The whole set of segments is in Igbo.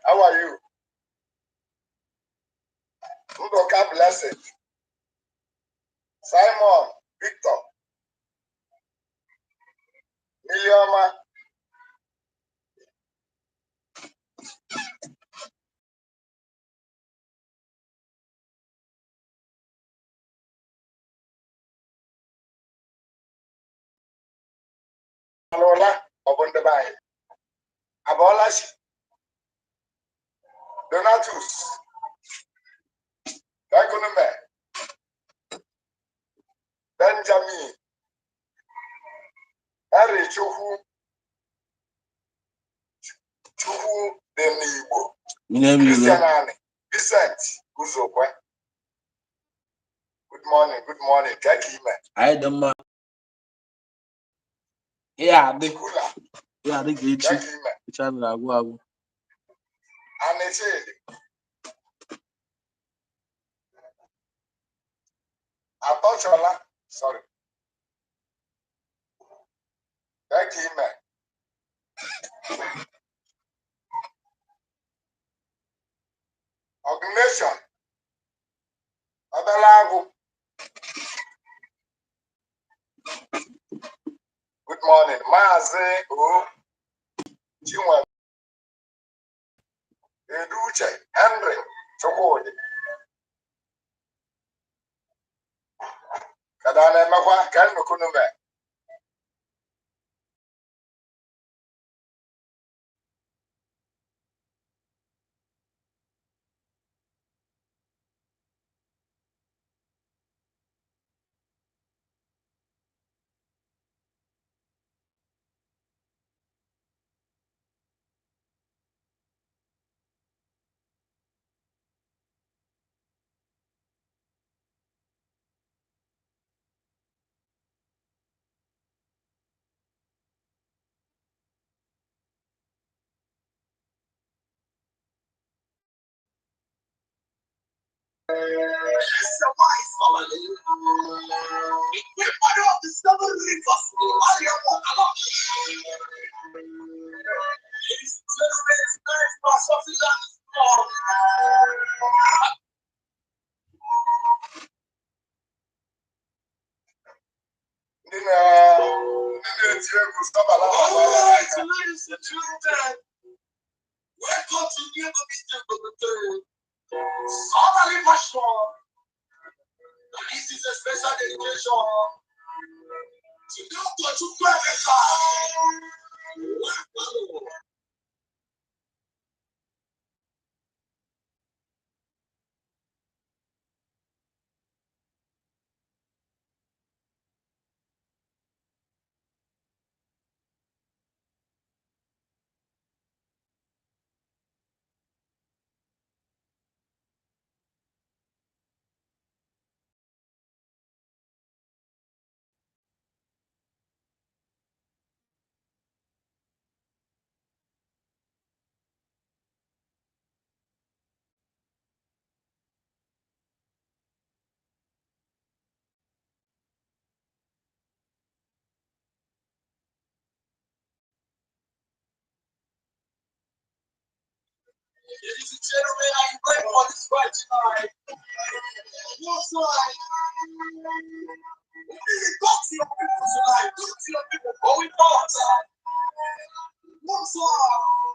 How are you? God bless it. Simon, Victor, Milioma. Alola, Obondabai. Abolashi. Donatus. Dagunume. Benjamin. Harry Chuhu. Chuhu Denibo. Christianani. Vicent. Uzokwe. Good morning. I don't mind. Yeah, the great channel. And it's Atochola. Sorry. Organization. Adalago. Good morning. Maze O. Chinwe. Eduche. Henry. Chokode. Kadane Makwa. Kan Mukunume. Welcome to the This is a special dedication to Dr. Chukwuemeka. Ladies and gentlemen, are you ready for this fight tonight? What's like? Talk to your people tonight. Talk to your people going on. What's up?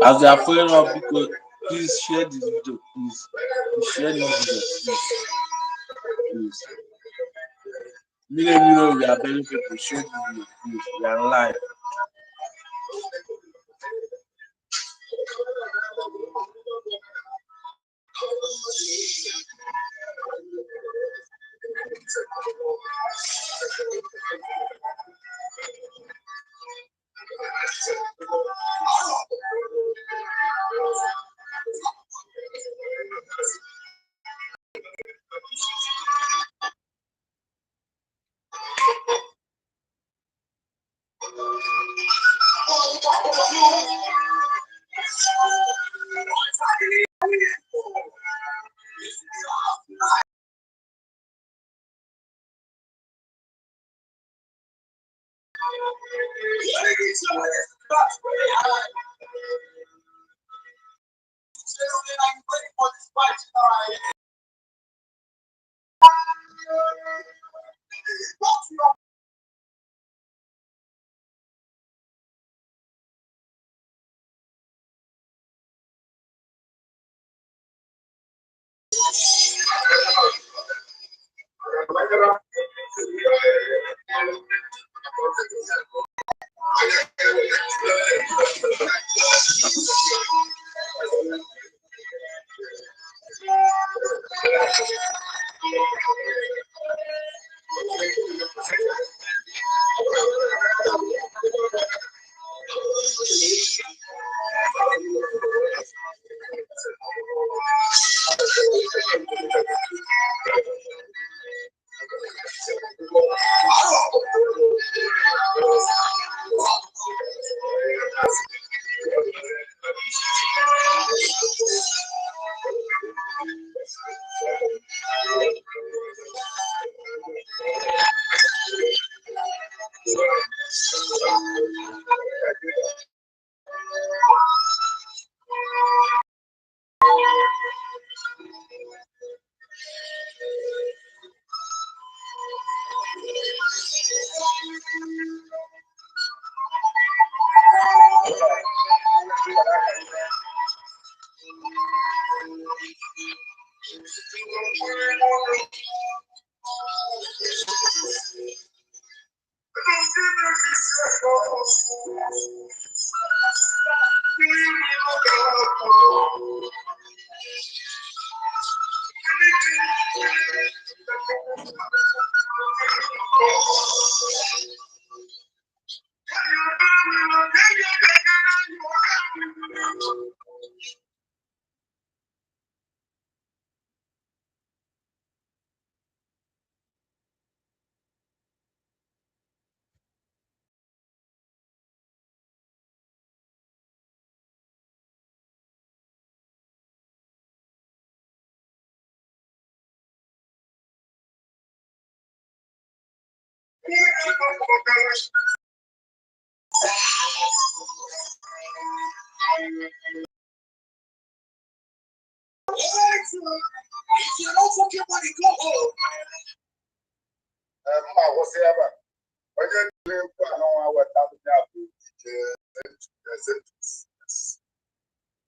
As they are following up, because please share this video, please. Share this video, please. We are begging people to share this video, please. We are live. I'm ready for this fight tonight.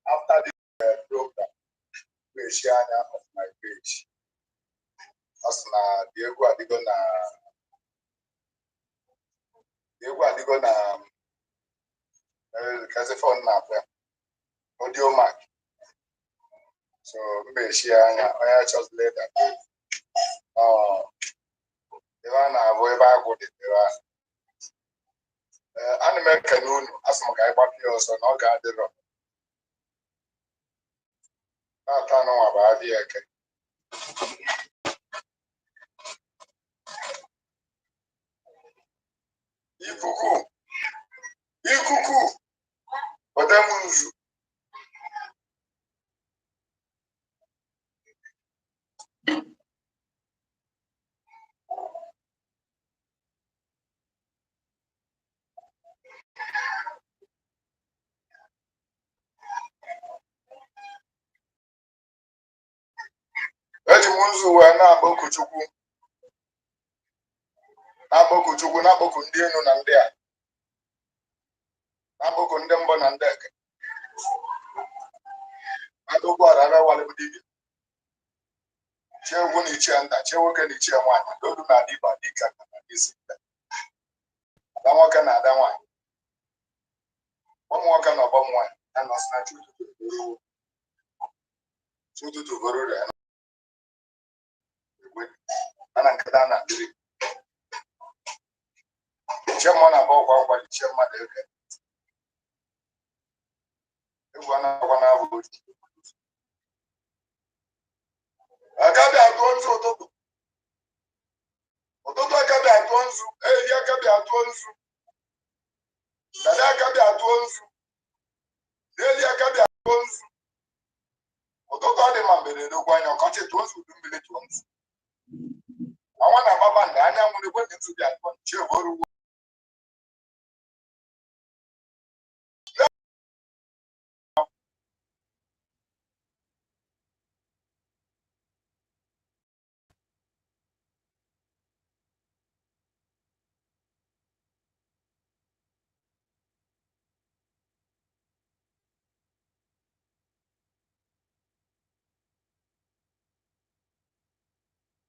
After the program, we share of my page. Asna Diego Adigo na kasi phone na audio mark. So we share I just later. Ivana avoiba go de anime kanunu asma ga igbapio so na ga adiro. Na ta no aba di eke. Ikuku odemunzu ejimunzu we na abokuchukwu na aboku ndị enu na ndị a na aboku ndị mbọ na ndị eke adogbo arara wale budi chewu ni chanda chewu ke ni chewa dodu na diba dika na isi da nwoke na ada nwanyị ụmụ nwoke na ọgbọ nwanyị na nọsị na chututu goro re ana nkata na diri chema na bọ kwa chema de eke egwu ana kwa na abụ akabi atụ nzu ụtụtụ akabi atụ nzu eyi akabi atụ nzu Dada aka bịa tụọ nzu. N'eli aka bịa tụọ nzu. Ụtụtụ ọ dị ma mberede ụgwọ anya ọkọchị tụọ nzu udu mmiri tụọ nzu. Ọnwa na kpakpando anyanwụ n'igwe dị nzu bịa tụọ nchi oboru ugbo.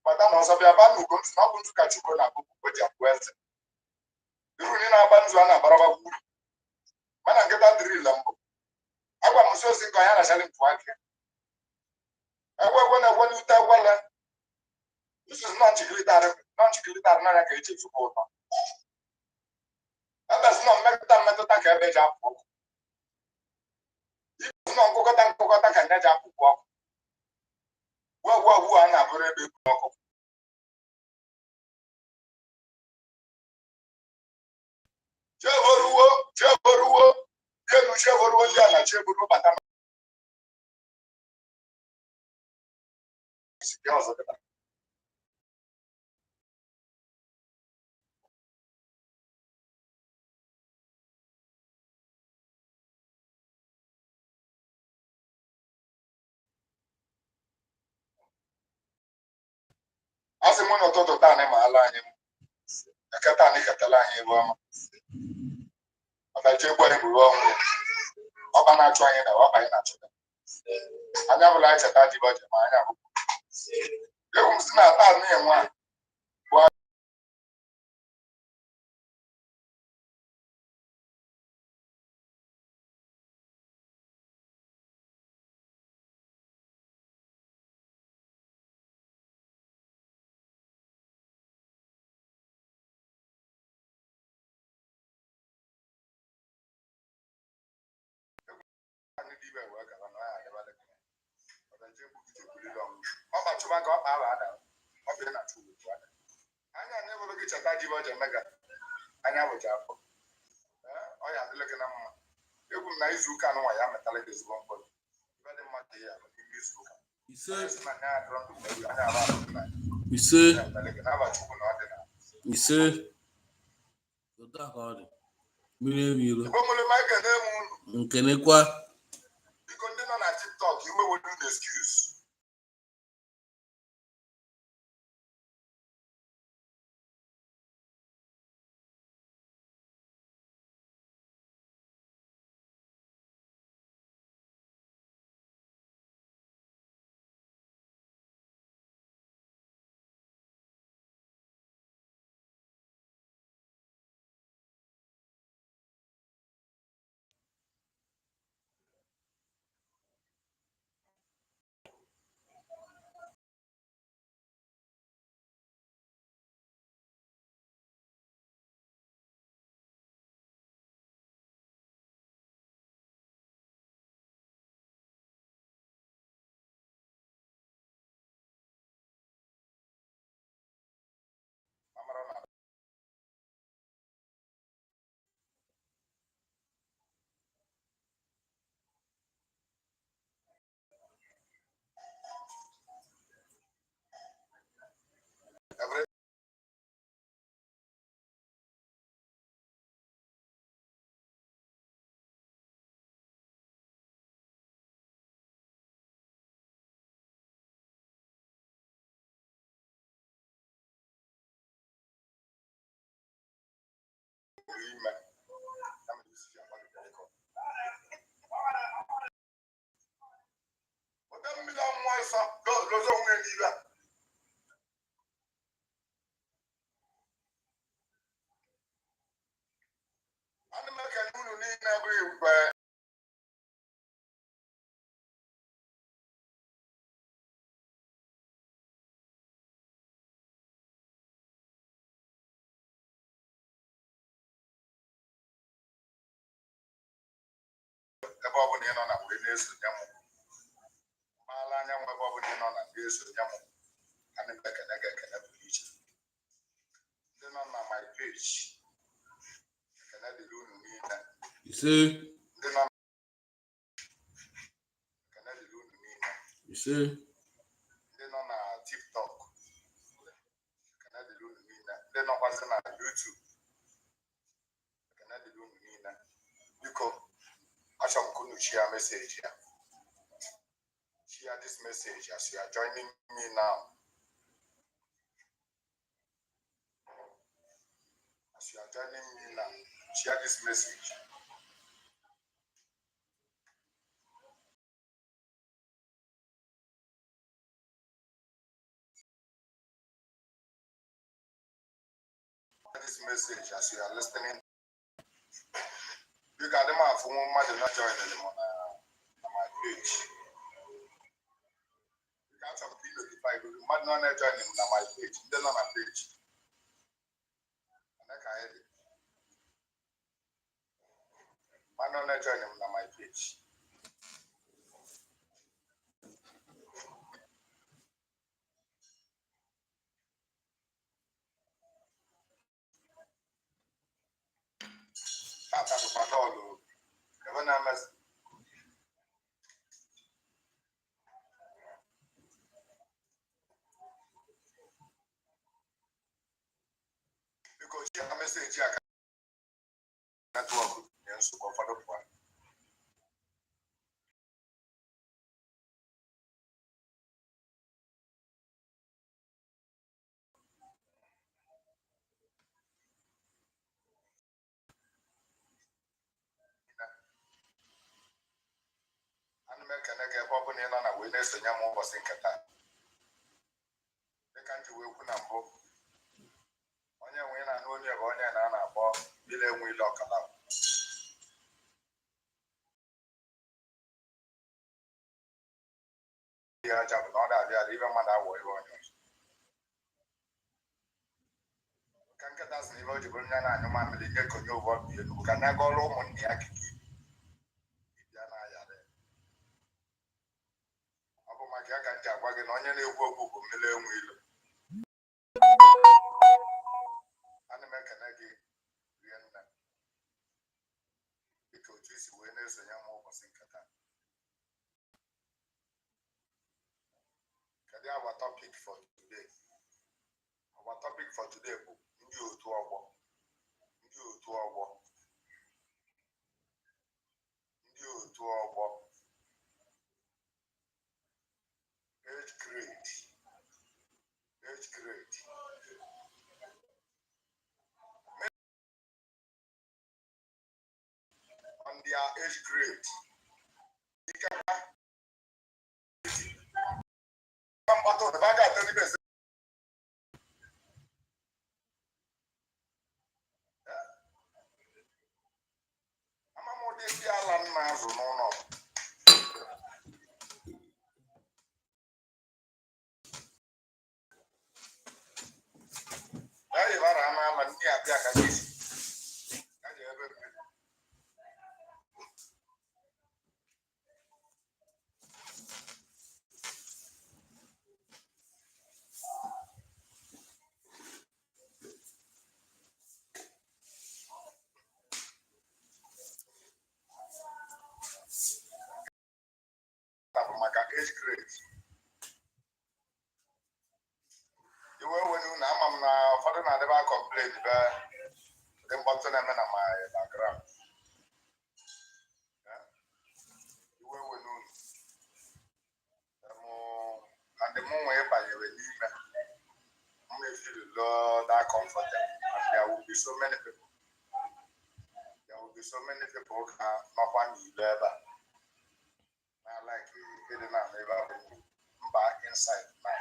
Mata na ọzọ bịa baa n'ugo nzu na ọ bụ nzu ka Chukwu na-abụbụ o ji abụ eze. Iru ndị na-agba nzu a na-abaraba gwuru. Mana nkịta dịrị ile mbụ. Agwa m nso osi nke ọnya na-achali mpụ aka. Egwe na-egwe n'ute egwele. Nzuzu nọnchikilitarị n'anya ka eji ezukọ ụtọ. Ebe si nọ mmetụta ka ebe ji apụ ọkụ. Ibu nọ nkụkọta ka nye ji apụpụ ọkụ. Gwu a na-abụrụ ebe ebu ọkụ. Chevoruwo, elu chevoruwo ndị a na cheburu bata ma isi ọzọ dịta. Asị m n'ụtụtụ taa anyị ma ala anyị eketa anyị ketala anyị ebe ọma. Ọdachi egwu anyị buru ọnwụ. Ọba na-achụ anyị na ọba anyị na-achụta. Anya bụla anyị cheta dịbọje ma anya bụ. Ewu m si na ata anụ enwe a. Ọkpachụba ka ọkpa ahụ ada ọbịa na chukwu ada anya na-ebụrụ gị cheta ji ọja mega anya bụcha afọ ọ ya adịla gị na mma egwu m na izu ụka nwa ya metala gị ezigbo mkpọrọ ibe dị mma ka ya bụ n'ime izu ụka ise ụtọ ka ọ dị mmiri emiru nkenekwa biko ndị nọ na TikTok ime wedu na excuse ebe ọ bụla ị nọ na mgbe na-esonye m maala anyanwụ ebe ọ bụla ị nọ na mgbe esonye m ana m ekele gị ekele pụrụ iche ndị nọ na my page ekele dịrị unu niile ise ndị nọ ekene dịrị unu niile ise ndị nọ na TikTok ekene dịrị unu niile ndị nọkwasị na YouTube ekene dịrị unu niile biko achọrọ m ka unu share message ya share this message as you are joining me now. As you are joining me now, share this message. This message as you are listening. You got them out for one month not joining them on my page. You got some people notified, but you might not join them on my page. They're not on my page. And I can hear it. Might not join them on my page. That's a all. Even I'm because you have a message here. Network and so comfortable. American open in on a witness and young was in Qatar. The country will put a book. On your win and only a one and a ball, Billy will lock about. Yeah, job not that they are even mother way on yours. Can get us the road to bring an animal with the get on your work. You can I go home on the Aki. I can tell what an onion will go million wheel. And American again, because this winners and young was in Qatar. Our topic for today. Our topic for today is new to our work. New to our work. New to our work. Age grade. Age grade. On their age grade. I'm part of the bag at the best. I'm a more Alan Mazo, no. Age grade. You were when you know, I'm now for the complaint about the button and my background. You were when you and the moment by your relief, you may feel that comfortable. There will be so many people. There will be so many people who are not one either. I like it. They did not live out back inside now.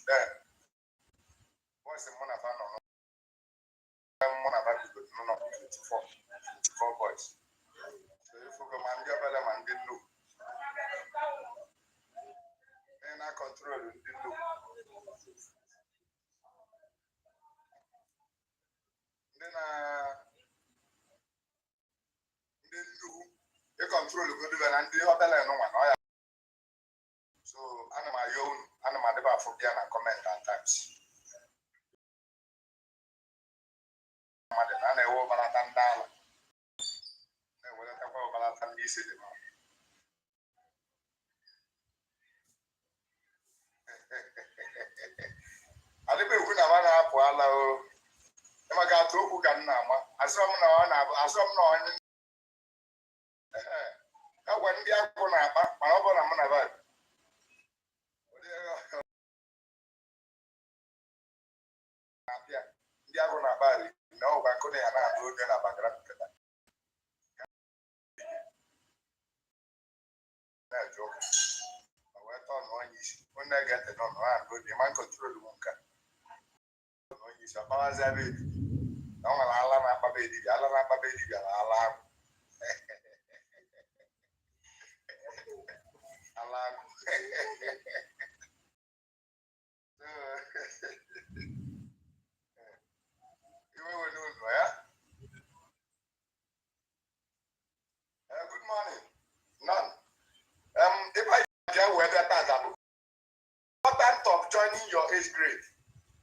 Then, what's the one of our one of our people? No, 24 boys. So if you come and get better man, didn't look. And I control it, didn't look. Then you control the good and the other line no one. So I'm my own never forget and comment at times. And I will Balatan down. I will have Balatan easy. I live with Navana Puala. I got two who can now. I saw no one. When they are going to back, my own Amana. They are going to buy it. No, but couldn't have a good background. When I get it on one, the man control the one. He's a Bazavi. No, Alana Baby, Alana Baby, Alarm. Alarm. You will know where? Good morning. None. If I get whether that's important of joining your age grade,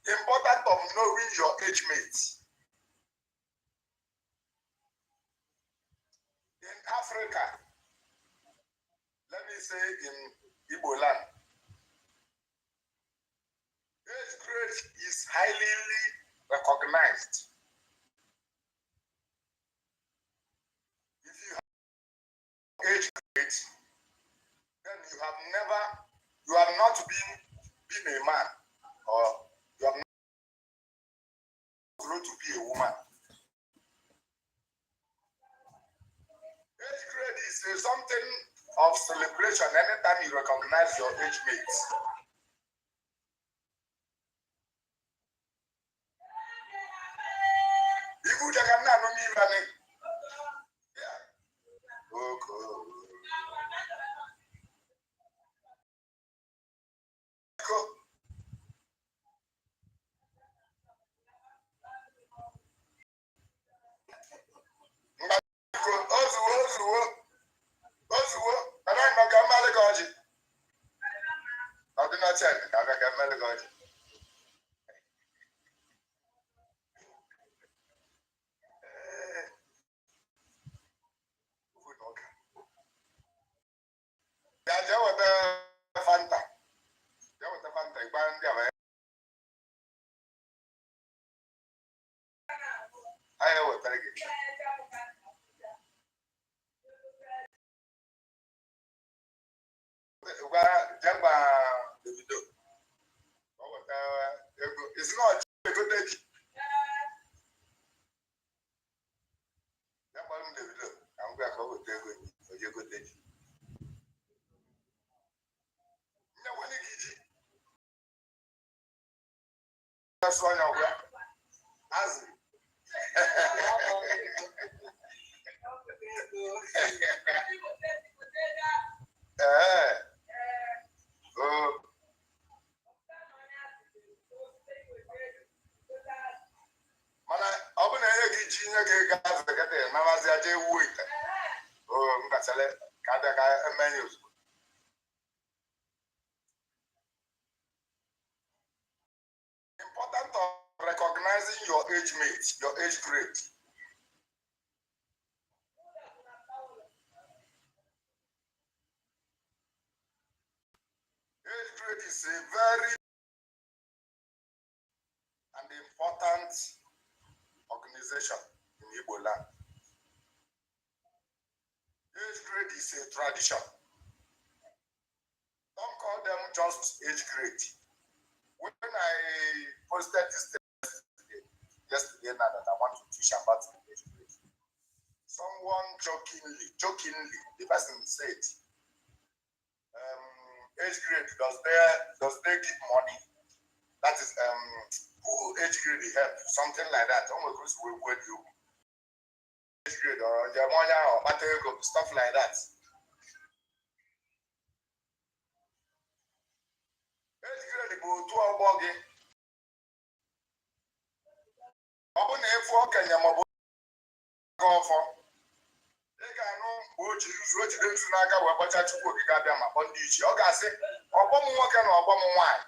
important of knowing your age mates. In Africa, let me say in Igbo land, age grade is highly recognized. If you have age grade, then you have not been a man, or you have not grown to be a woman. Age grade is something of celebration anytime you recognize your age mates. It's not a good day. I'm going to go with a good day. That's why I'm going as important of recognizing your age mates, your age grade. Age grade is a very and important organization in Igbo land. Age grade is a tradition. Don't call them just age grade. When I posted this yesterday now that I want to teach about age grade, someone jokingly, the person said, age grade, does they give money? That is, who age grade help? Something like that. Almost we would do age grade or Jamonia or material stuff like that. Age grade go to our boggy. Open a for Kenya Mobo go for. They can know what you use to Naga, where Bacha to Gabia, Bondi, Ogase, or Bomu can or Bomu wine.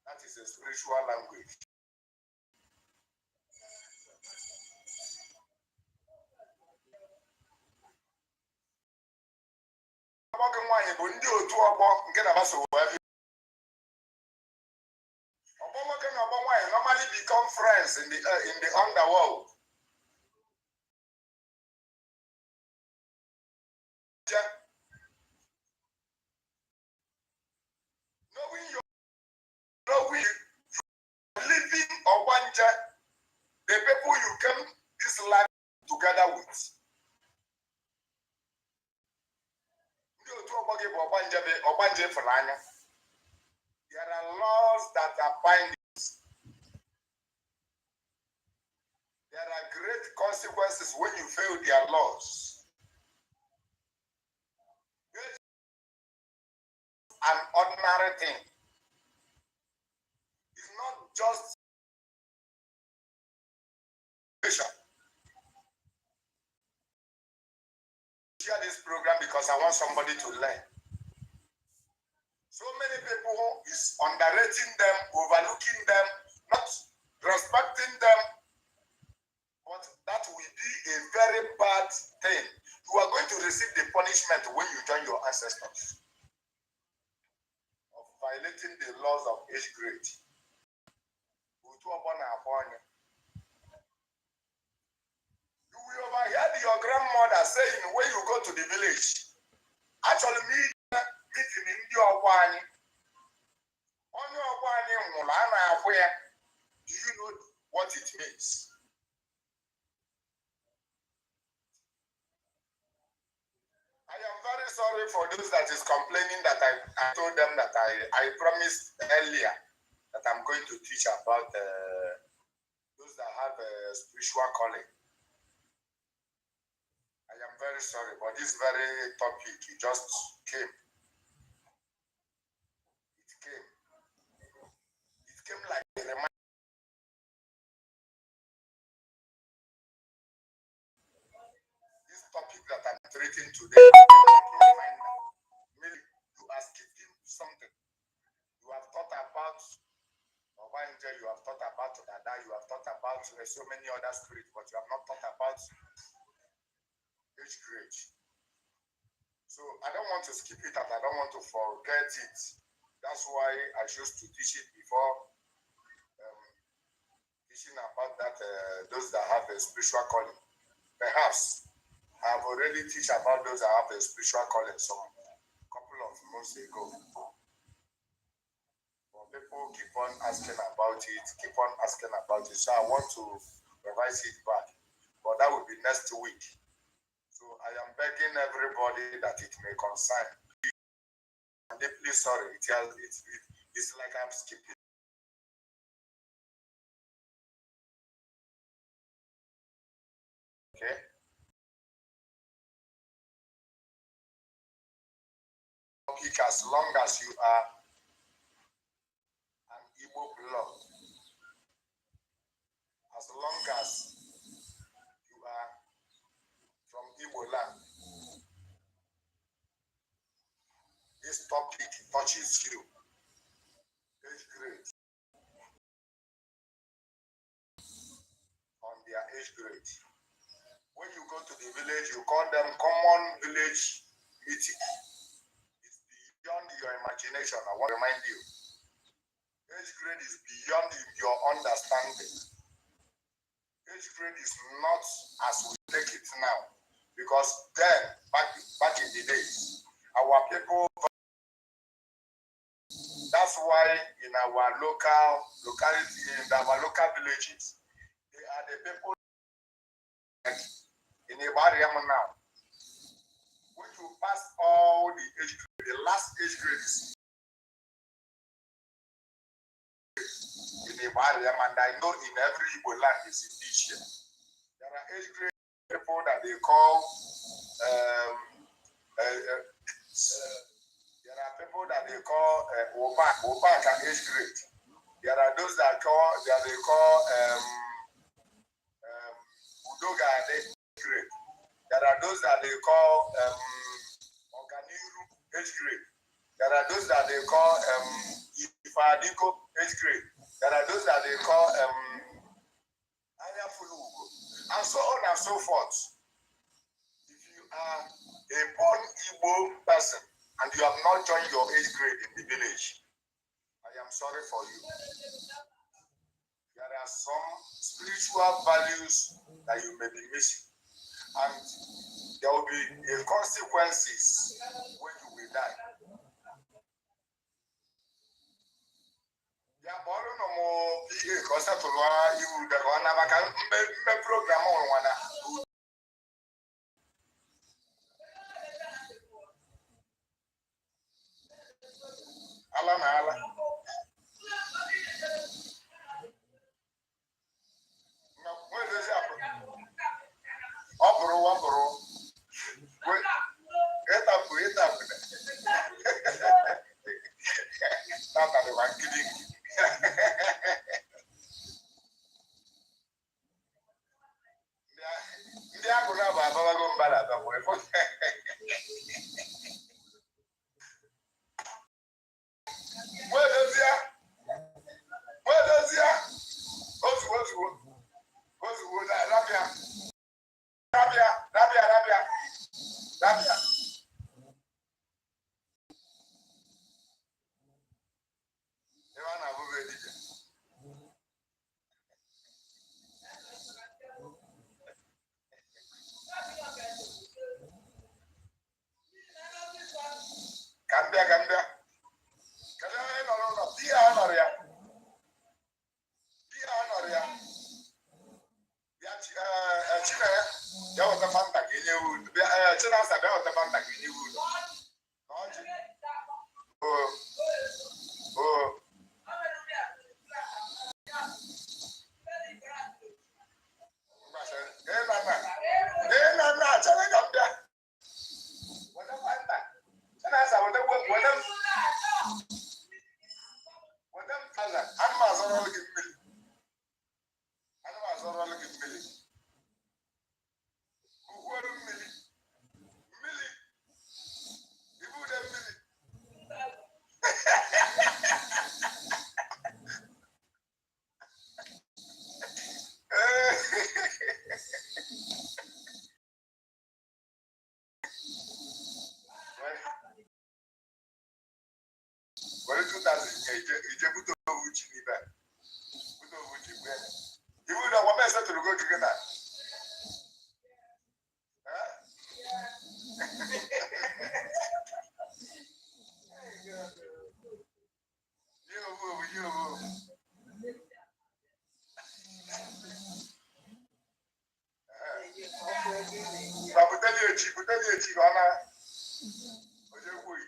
That is a spiritual language. Normally become friends in the underworld. Knowing living or one the people you came this life together with. There are laws that are binding. There are great consequences when you fail their laws. An ordinary thing. It's not just share this program because I want somebody to learn. So many people is underrating them, overlooking them, not respecting them, but that will be a very bad thing. You are going to receive the punishment when you join your ancestors of violating the laws of age grade. You will overhear your grandmother saying when you go to the village, actually meeting in your one. On your one, do you know what it means? I am very sorry for those that is complaining that I told them that I promised earlier that I'm going to teach about those that have a spiritual calling. I am very sorry, but this very topic, it just came. It came like a reminder. This topic that I'm treating today is like a reminder. Maybe you are skipping something. You have thought about Obanja, you have thought about Dada, you have thought about so many other spirits, but you have not thought about age grade. So I don't want to skip it and I don't want to forget it. That's why I chose to teach it before teaching about that those that have a spiritual calling. Perhaps I've already teach about those that have a spiritual calling some couple of months ago. But people keep on asking about it, So I want to revise it back. But that will be next week. So I am begging everybody that it may concern. I'm deeply sorry. It's like I'm skipping. Okay. As long as you are an Igbo blood, as long as you are from Igbo land, this topic touches you. Age grade. On their age grade. When you go to the village, you call them common village meeting. It's beyond your imagination. I want to remind you. Age grade is beyond your understanding. Age grade is not as we take it now. Because then, back in the days, our people, that's why in our locality, in our local villages, they are the people in a barrier now. When you pass all the age grade, the last age grade is in a barrier, and I know in every Igbo land is in this year. There are age grade people that they call there are people that they call Obak and age grade. There are those that they call they call Organiru age grade. There are those that they call Ifadiko age grade. There are those that they call and so on and so forth. If you are a born Igbo person and you have not joined your age grade in the village, I am sorry for you. There are some spiritual values that you may be missing, and there will be consequences when you will die. Ya bọọlụ nọ mụ ihe ka ọ satụrụ iwu dara ọ na-amaka mme program ọrụ nwana ala na ala nwedozi apụ ọ bụrụ ịtapụ tatarịwa nkiri ndị agụrụ abụ ababago mbara ababụ nwedozie ozugbo rabịa ebe a na-abụbe dibịa ka mbịa kedu onye nọrọ ụlọ di ya nọrọ ya bịa Chineke bịa weta fanta ka enye unu Chinasa bịa weta fanta ka enye unu n'ọjị nna chere ka m bịa weta fanta Chinasa weta m fanta ana m azọrọ gị mmiri ugwuoru mmiri ibude mmiri were 2000 ije bute ovu ji n'ibe bute ovu ji mgbe ibude ọgwa mese tụrụ go okike na buteli echi ka ọ na onye kwughị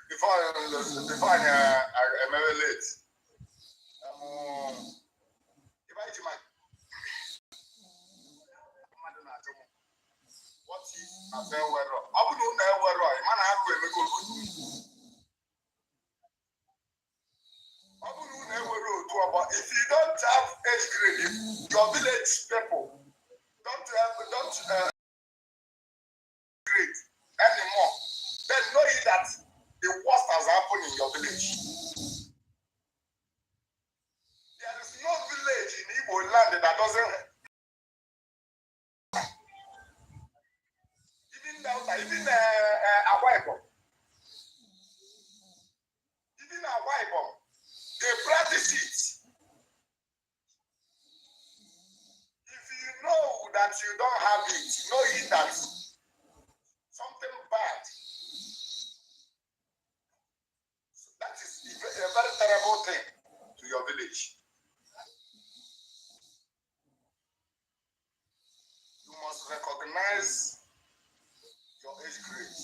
Before I late. What is a fair weather? I would know where I man have to make but if you don't have age grade, your village people don't grade anymore, then know that the worst has happened in your village. There is no village in Igbo land that doesn't even Awaibo, they practice it. If you know that you don't have it, know it that something bad. That is a very terrible thing to your village. You must recognize your age grade.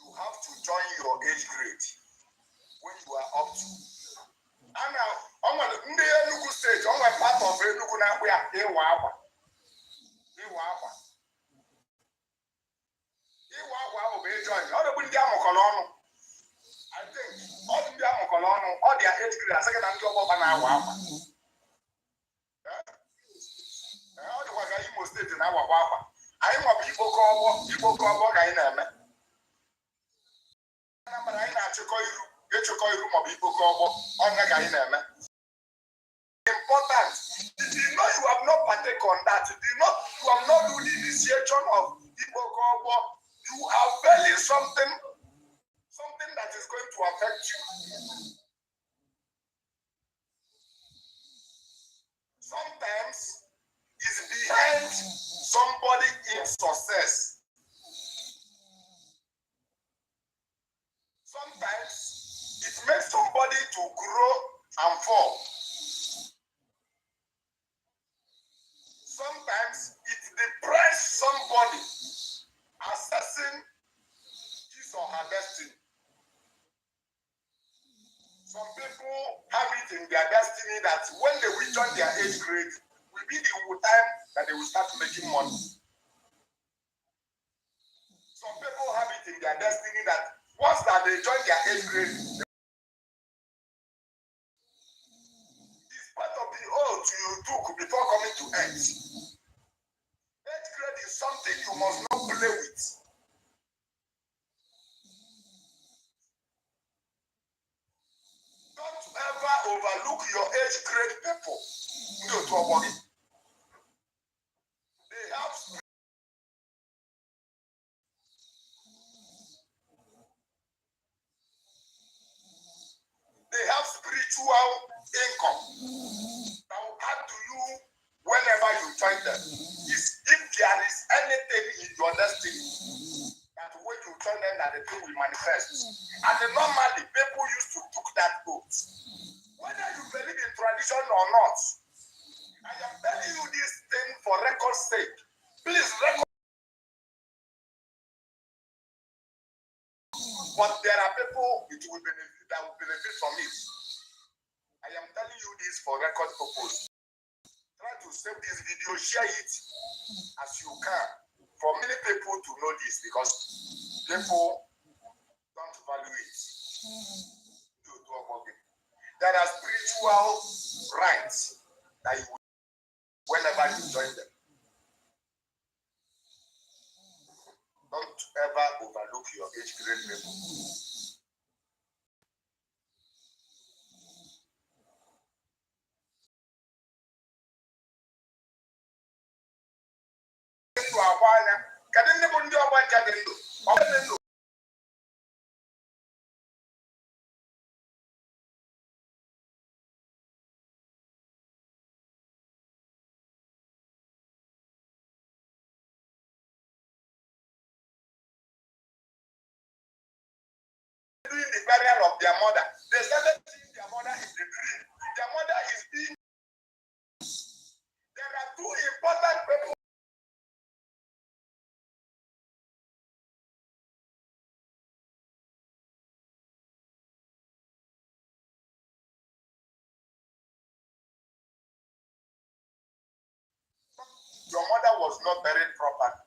You have to join your age grade when you are up to. And now, on the Enugu stage, on my part of Enugu now, we are Iwawa. I think all the Colonel, all their age grade, second and job of an hour. All the ones Imo State in our Wawa. I am a people call Gaina. But I not to call you, get your call room of people call on the Gaina. Important. Did you know you have not partake on that? Did you know you have not do the initiation of people call? You are barely something that is going to affect you. Sometimes it's behind somebody in success. Sometimes it makes somebody to grow and fall. Sometimes it depresses somebody assessing his or her destiny. Some people have it in their destiny that when they will join their age grade, will be the time that they will start making money. Some people have it in their destiny that once that they join their age grade, it's part of the oath you took before coming to age. Age grade is something you must not play with. Don't ever overlook your age grade people. They have spiritual income that will add to you whenever you join them. If there is anything in your destiny that when you join them that the thing will manifest. And normally people used to took that oath. Whether you believe in tradition or not, I am telling you this thing for record's sake. Please record. But there are people that will benefit from it. I am telling you this for record purpose. Try to save this video, share it as you can for many people to know this because people don't value it. There are spiritual rights that you will, whenever you join them. Don't ever overlook your age grade level. Doing the burial of their mother, they started seeing their mother in the dream. Their mother is being. There are two important people. Your mother was not buried properly.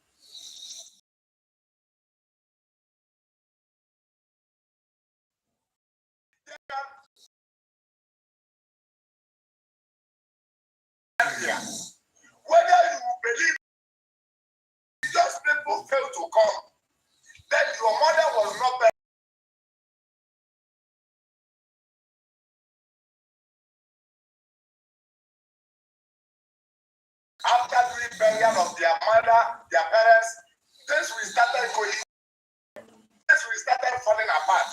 Whether you believe just people fail to come, then your mother was not buried. After doing burial of their mother, their parents, things we started going, things we started falling apart.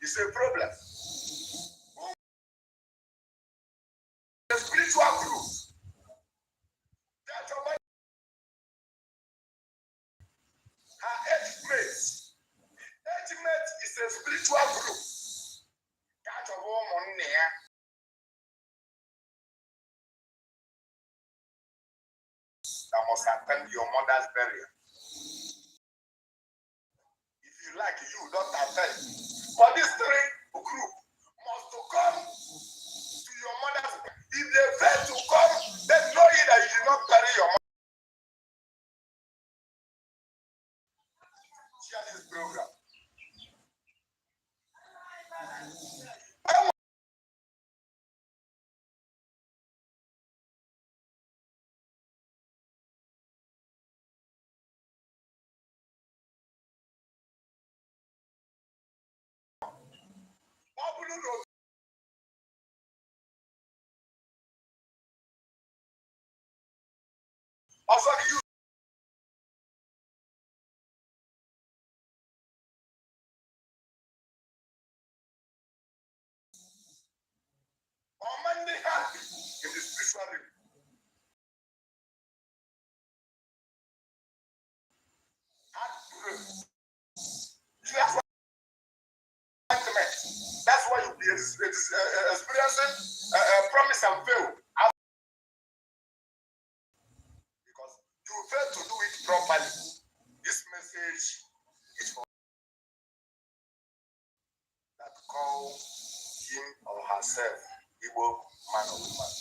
It's a problem. The spiritual group. Her age mate. Age mate is a spiritual group. That of all money. That must attend your mother's burial. If you like, you don't attend. But these three group must to come to your mother's burial. If they fail to come, then know it that you did not bury your mother. Share this program. Also, you on Monday happy in the spiritual realm. That's why you'll be experiencing promise and fail. Because you fail to do it properly. This message is for that call him or herself Igbo man or woman.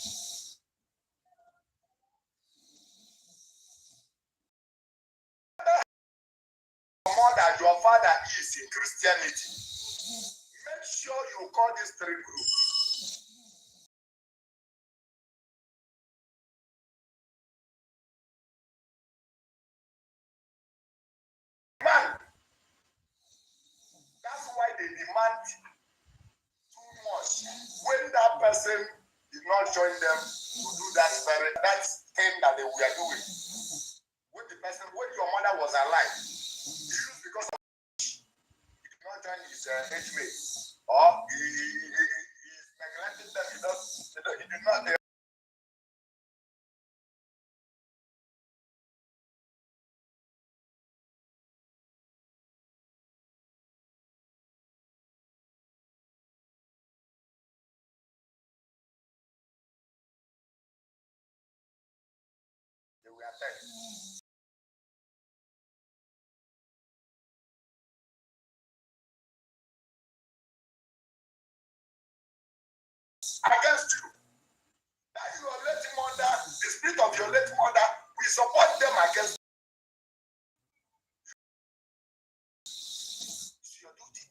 More that your father is in Christianity, make sure you call these three groups. Man, that's why they demand too much. When that person did not join them to do that thing that they were doing, when the person, when your mother was alive, because he did not join his age mate, or he neglected them, he did not. tell you. Against you. That your late mother, the spirit of your late mother, we support them against. It's your duty.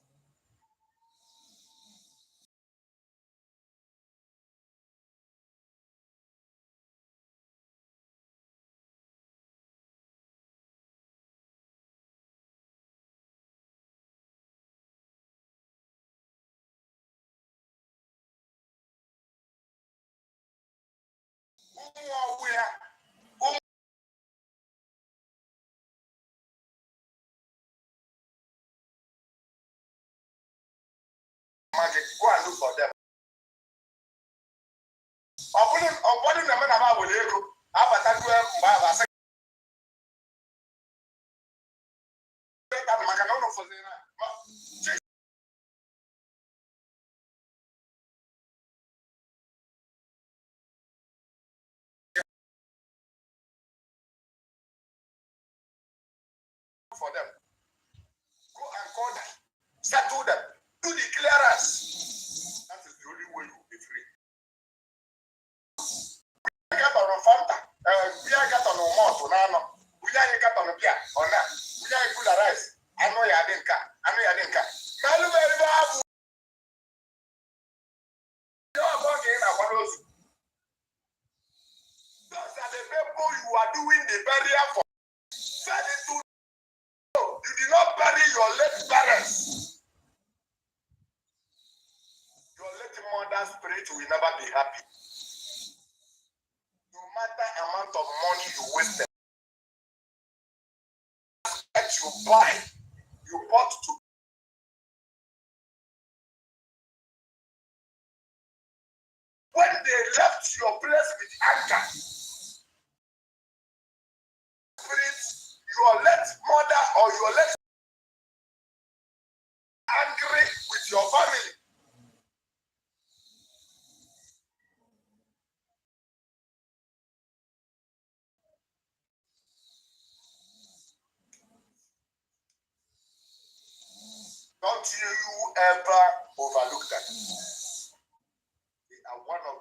Magic, go and look for them. Upon the man about will ego, after that, for them. Go and call them. Settle them. Do the clearance. That is the only way you will be free. We get on a Fanta. We get on a motor. We get on a beer. Or not. We get good rice. I know you didn't car. I know you didn't car. Those are the people you are doing the burial for. You did not bury your late parents. Your late mother's spirit will never be happy. No matter amount of money you wasted, that you buy, you bought to. When they left your place with anger, spirit, your late mother or your late angry with your family. Don't you ever overlook that. They are one of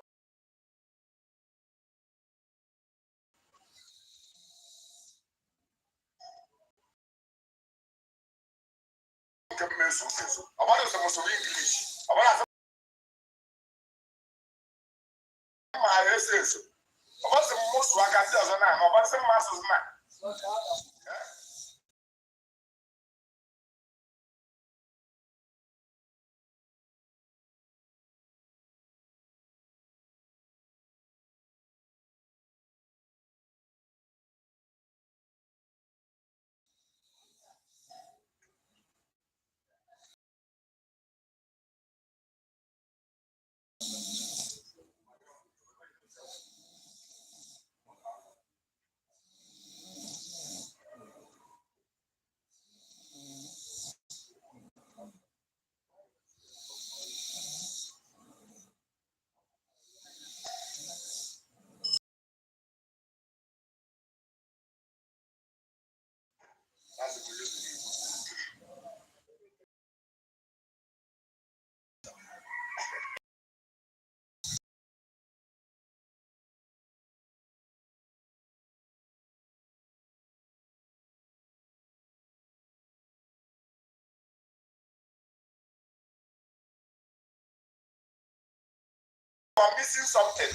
you are missing something.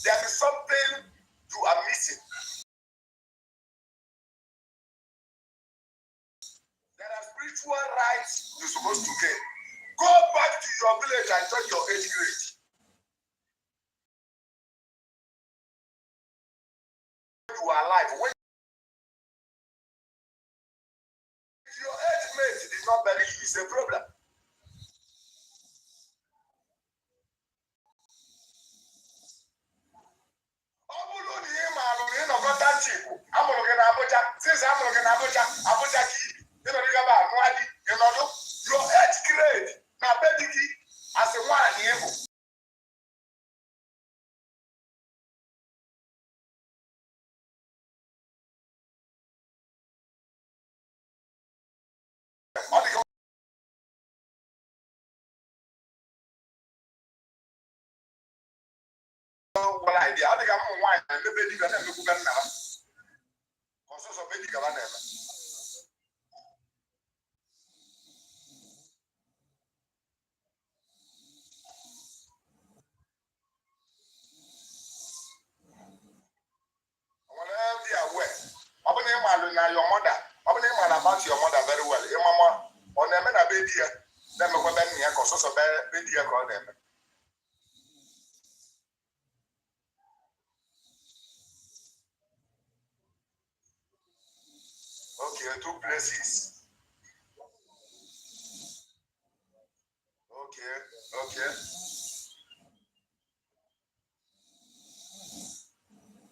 There is something you are missing. There are spiritual rights you're supposed to get. Go back to your village and join your age grade. When you are alive, when your age mate did not bury you, it's a problem. Since I'm looking at Abuja, your age grade, now baby, as a one year. gwara idea ọ dị ka ụmụ nwaanyị na-emebe di ga na-emekwuga nna ha ọsọsọ be di gaba na-eme nwere dị aware ọ bụ na ị maalụ na your mother ọ bụ na ị maalụ about your mother very well ịmama ọ na-eme na be di ya na-emekwa be nna ya ka ọsọsọ be di ya ka ọ na-eme okay 2 places okay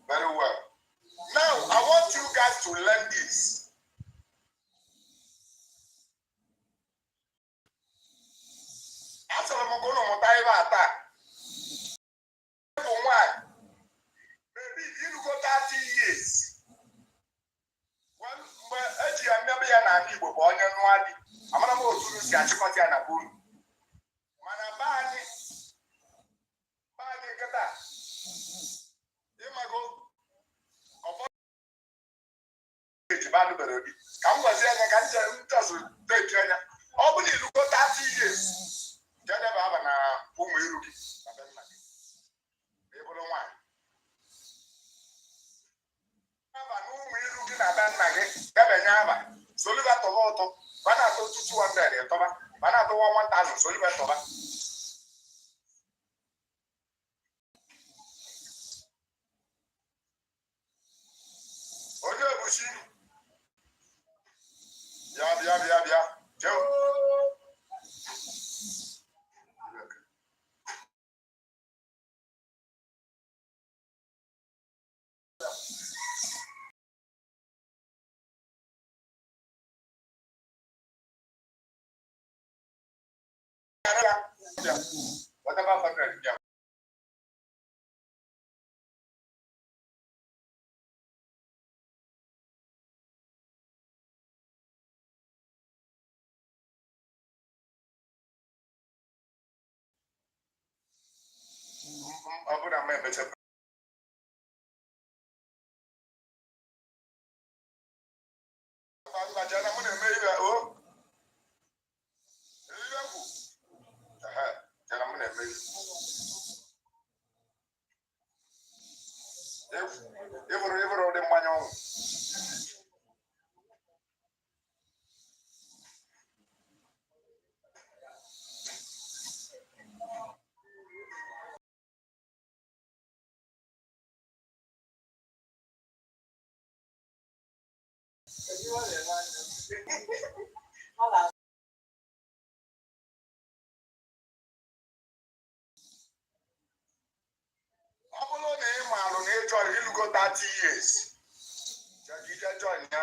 very well now I want you guys to learn this achọrọ m ka unu mụta ibe ata bụ nwaanyị maybe irugo 30 years mgbe eji ya mmebe ya n'ala Igbo bụ onye nụọ di amara m otu unu si achịkọta ya na be unu mana be anyị nkịta ịmago ọfọdụ eji ba anụbere obi ka m gwazie anya ka nchọsụ teji anya ọ bụ na irugo 30 years jedebe aba na ụmụ iru gị na be nna gị ma ị bụrụ nwaanyị aba na ụmụ iru gị na be nna gị debenye aba soliva tọba ụtọ ba na-atọ 200 ịtọba ba na-atọwa 1000 soliva tọba onye ebuchi bịa jee whatever hundred yeah. I'm gonna make better. Every the manual. You go 30 years. Jagija join ya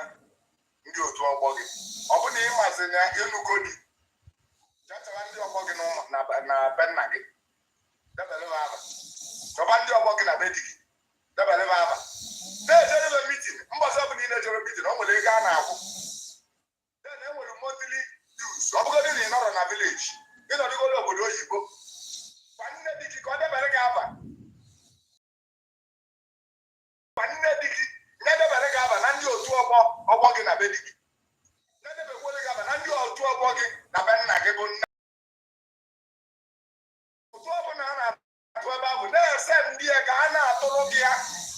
ndị otu ọgbọ gị. Ọ bụ na ị masị ya enugo di. Chachara ndị ọgbọ gị na be nna gị. Debele aba. Chọba ndị ọgbọ gị na be di gị. Debele aba. Na-ejere meeting. Mbọsị ọ bụ na ị na-ejere meeting, ọ nwere ego a na-akwụ. Then e nwere monthly dues. Ọ bụgodị na ị nọrọ na village. Ị nọdụgoro obodo oyibo. Gwa nne di gị ka ọ debere gị aba. Nne di gị na-edebere gị aba na ndị otu ọgbọ gị na be di gị na-edebekwere gị aba na ndị otu ọgbọ gị na be nna gị bụ nna otu ọbụla a na-atụ ebe ahụ na-ese ndị ya ka a na-atụrụ gị ya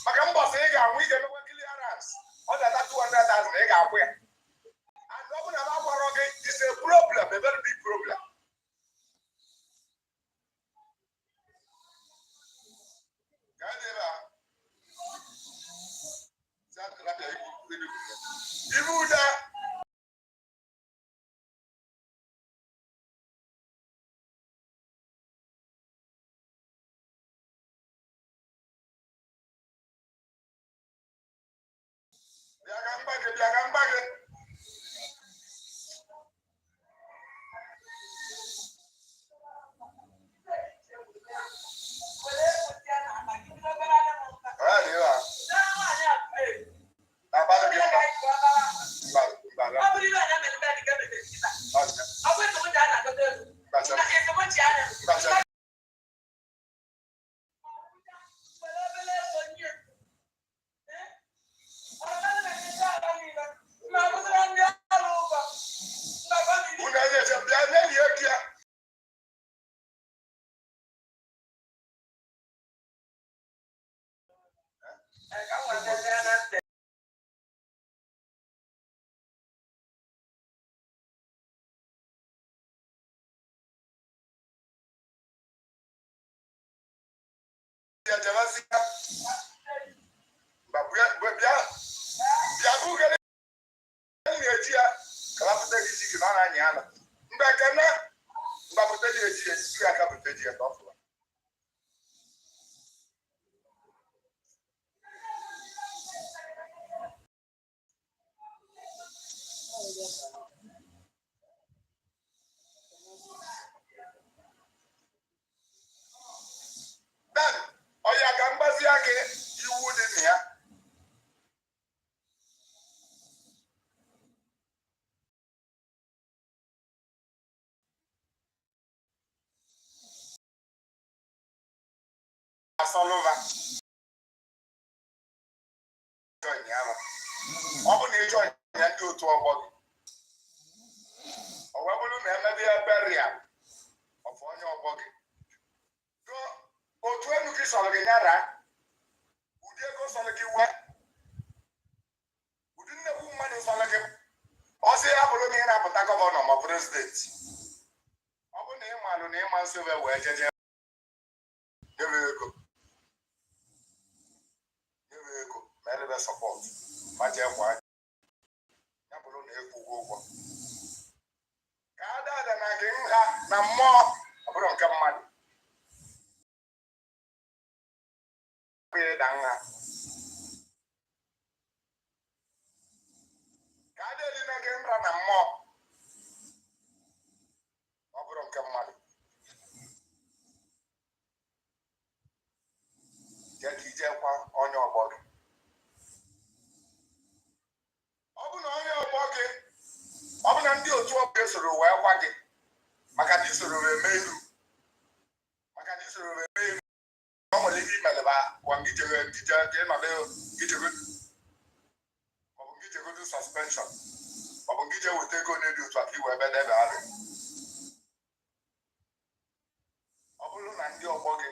maka mbọsị ị ga-anwụ ị ga-emekwa clearance ọ data 200,000 ị ga-akwụ ya and ọ bụla ma gwara gị is a problem, a very big problem. Ibu da biaga mbage ya jabasi bia bugale ni ejia kala pete gisi na na nya ala mba kana mba pete di ejia si aka pete di tofu dan oya ka mgbazi aka iwu dị na ya asolova join ya ọ bụ na ịjọ ya ndị otu ọgbọ gị ọ wee bụrụ na emebe ya beria ọfụ onye ọgbọ gị otu enu gị sọrọ gị nyara ụdị ego sọrọ gị wee ụdị nnekwu mmadụ sọrọ gị ọsị ya bụrụ na ị na-apụta gọvanọ ma prezidenti ọ bụ na ị malụ na ịma nso wee jeje nyere ego ma elebe sọpọt ma jee kwa ya bụrụ na ịkwụgo ụgwọ ka a dada na gị nha na mmụọ ọ bụrụ nke mmadụ ịda nha ka a dịrị na gị nra na mmụọ ọ bụrụ nke mmadụ jee ka ijekwa onye ọgbọ gị ọ bụ na onye ọgbọ gị ọ bụ na ndị otu ọgbọ soro wee gwa gị maka na isoro wee mee iru ọ nwere ike imeleba gwa gị jere maọbụ gị jegodu suspension maọbụ gị je weta ego na-edi otu aka iwe ebe debe arị ọ bụrụ na ndị ọgbọ gị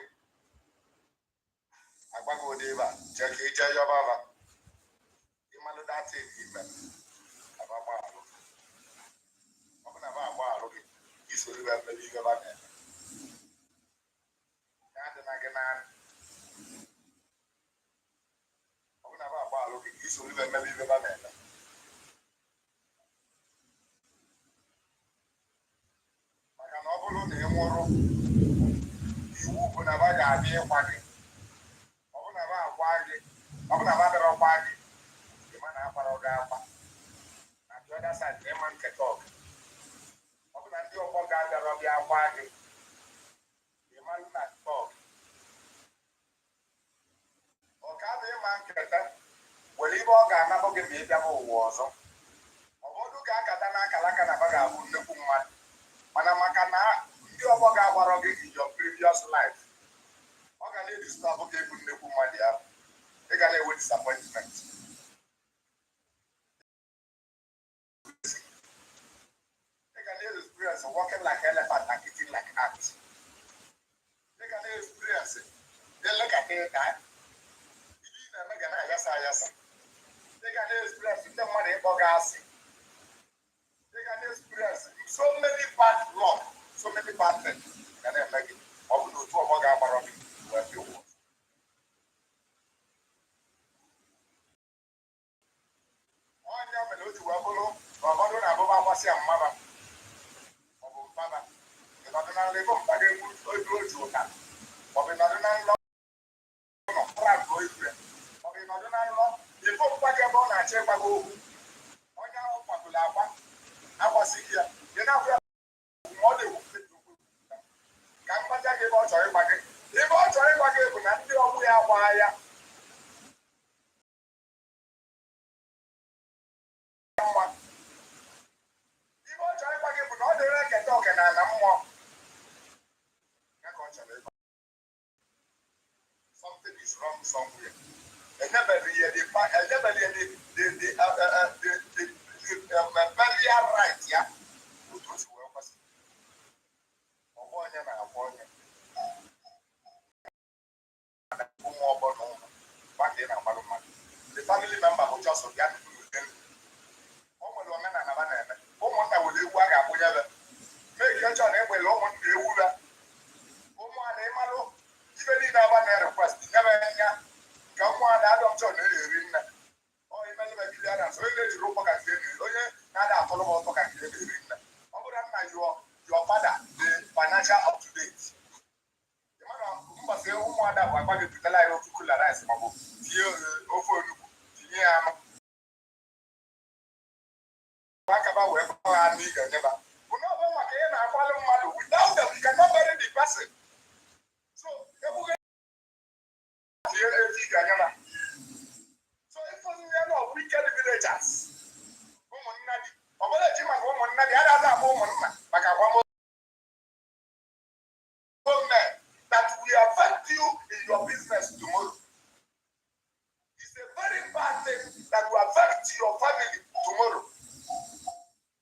agbaghị ụdị ebe a jee ka ije yọba aba ịmalụ data ime aba gbaalụ ọ bụ na ba agba alụ gị isoro iwe mmebe ihe ba na-eme ya dị na gị naanị ọ bụ na ba agba alụ gị isoro iwe mmebe ihe ba na-eme maka na ọ bụrụ na ị nwụrụ iwu bụ na ba ga-abịa ịkwa gị ọ bụ na ba agwa gị ọ bụ na ba bịara ọkwa gị ịma na akwara gị akwa na the other side ịma nketa ọgụ ọ bụ na ndị ọgbọ ga-abịara ọbịa akwa gị ịma na tọg ọ ka bụ ịma nketa were ibe ọ ga-anabụ gị ma ị bịaba ụwa ọzọ ọbọdụ ga-akata n'akalaka na ba ga-abụ nnekwu mmadụ mana maka na ndị ọgbọ ga-agbara gị in your previous life ọ ga na-edisturb gị ịbụ nnekwu mmadụ ya ị ga na-enwe disappointment ị ga na-experience walking like elephant and eating like ant ị ga na-experience elekata ịda ibe ị na-eme ga na-ayasa ayasa ị ga na-experience ndị mmadụ ịkpọ gị asị ị ga na-experience so many bad luck so many bad things ga na-eme gị ọ bụ na otu ọgbọ ga-agbara gị wee bịa ụwa onye mere o ji wee bụrụ na ọbọdụ na-abụba agbasị ya mmaba maọbụ mpaba ịnọdụ na nlego mpa ga-egbu oju oju ụka maọbụ ịnọdụ na nlọ ụlọ prago igwe maọbụ ịnọdụ na nlọ ifo mkpaga ebe ọ na-achọ ịgbago okwu onye ahụ kwagolo agba agbasighị ya ị na-abụ ya ma ọ na-ewupe ka mkpaja gị ebe ọ chọrọ ịgba gị ebe ọ chọrọ ịgba gị bụ na ndị ọgbụ ya gbaa ya mma ibe ọ chọrọ ịgba gị bụ na ọ dịrị eketa oke na ala mmụọ ya ka ọ chọrọ ịgba something is wrong somewhere enyebeli ya the burial right ya otu o si wee kwasị ọgbọ onye na-agwa onye ụmụ ọgbọ na ụmụ maka ị na-agbalụ mmadụ the family member bụ jọsọ bịa o nwere omenala ba na-eme ụmụnna were egwu a ga-akwụnyebe mee ka chọọ na egbere ụmụnna ewu ya ụmụ a na ịmalụ ibe niile aba na request nye asị so ebughị ezi ga-anyara so ịfọdụ ya na wicked villagers ụmụnna gị ọ bụla eji maka ụmụnna gị agaghị akpọ ụmụnna maka akwamozu that will affect you in your business tomorrow. It's a very bad thing that will affect your family tomorrow.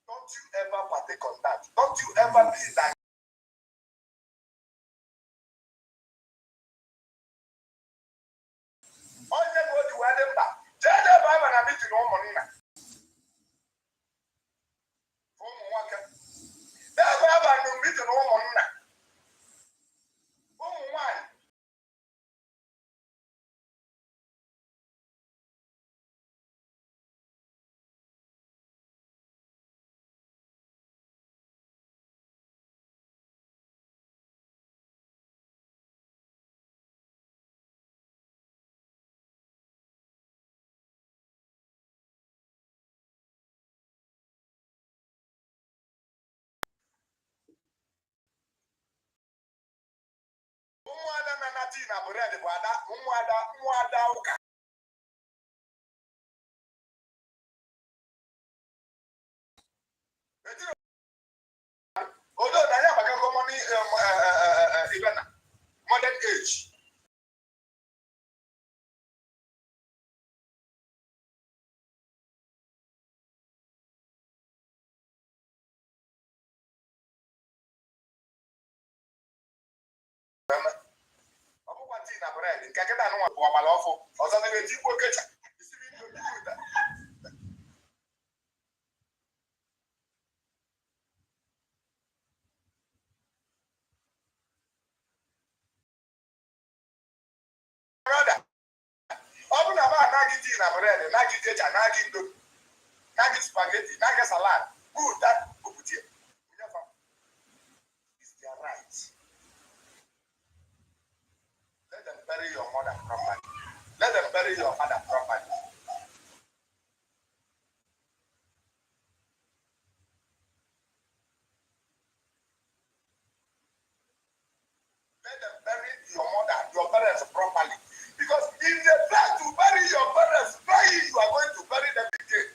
Don't you ever partake on that. Don't you ever be that. Onye bụ otu wee dị mba jee ebe a na mitin ụmụnna ụmụ nwoke ebe a ba na mitin ụmụnna ụmụ nwanyị ụmụada na tii na bred bụ ada ụmụada ụka odo na ya maka gọmọni ibe na modern age ọbụkwa tii na bred nke kịta anụnwa bụ ọgbara ọfụ ọzọ na-eji igbo kecha isiri ndị obiụta ọ bụ na ma anaghị tii na bred naghị kecha naghị ndo naghị spageti naghị salad buta buputie is their right. Let them bury your mother properly. Let them bury your father properly. Let them bury your mother, your parents properly. Because if they try to bury your parents, why you are going to bury them again?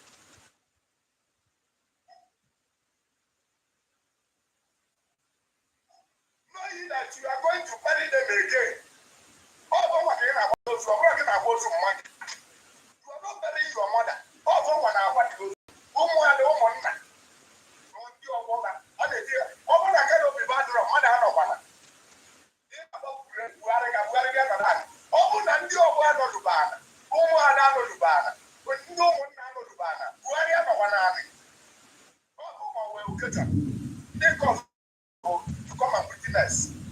Knowing that you are going to bury them again. You are not burying your mother. Think of to come and witness.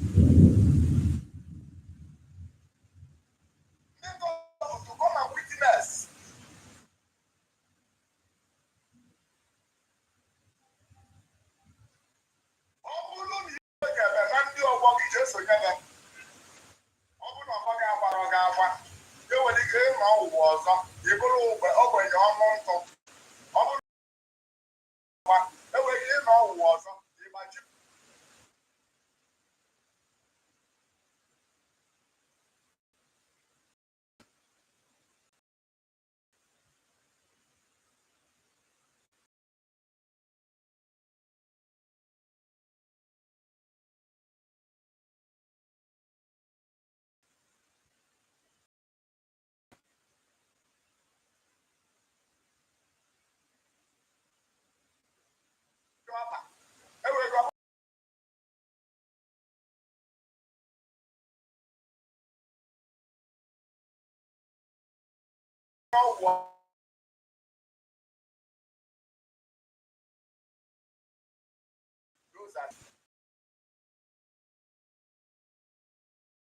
Those are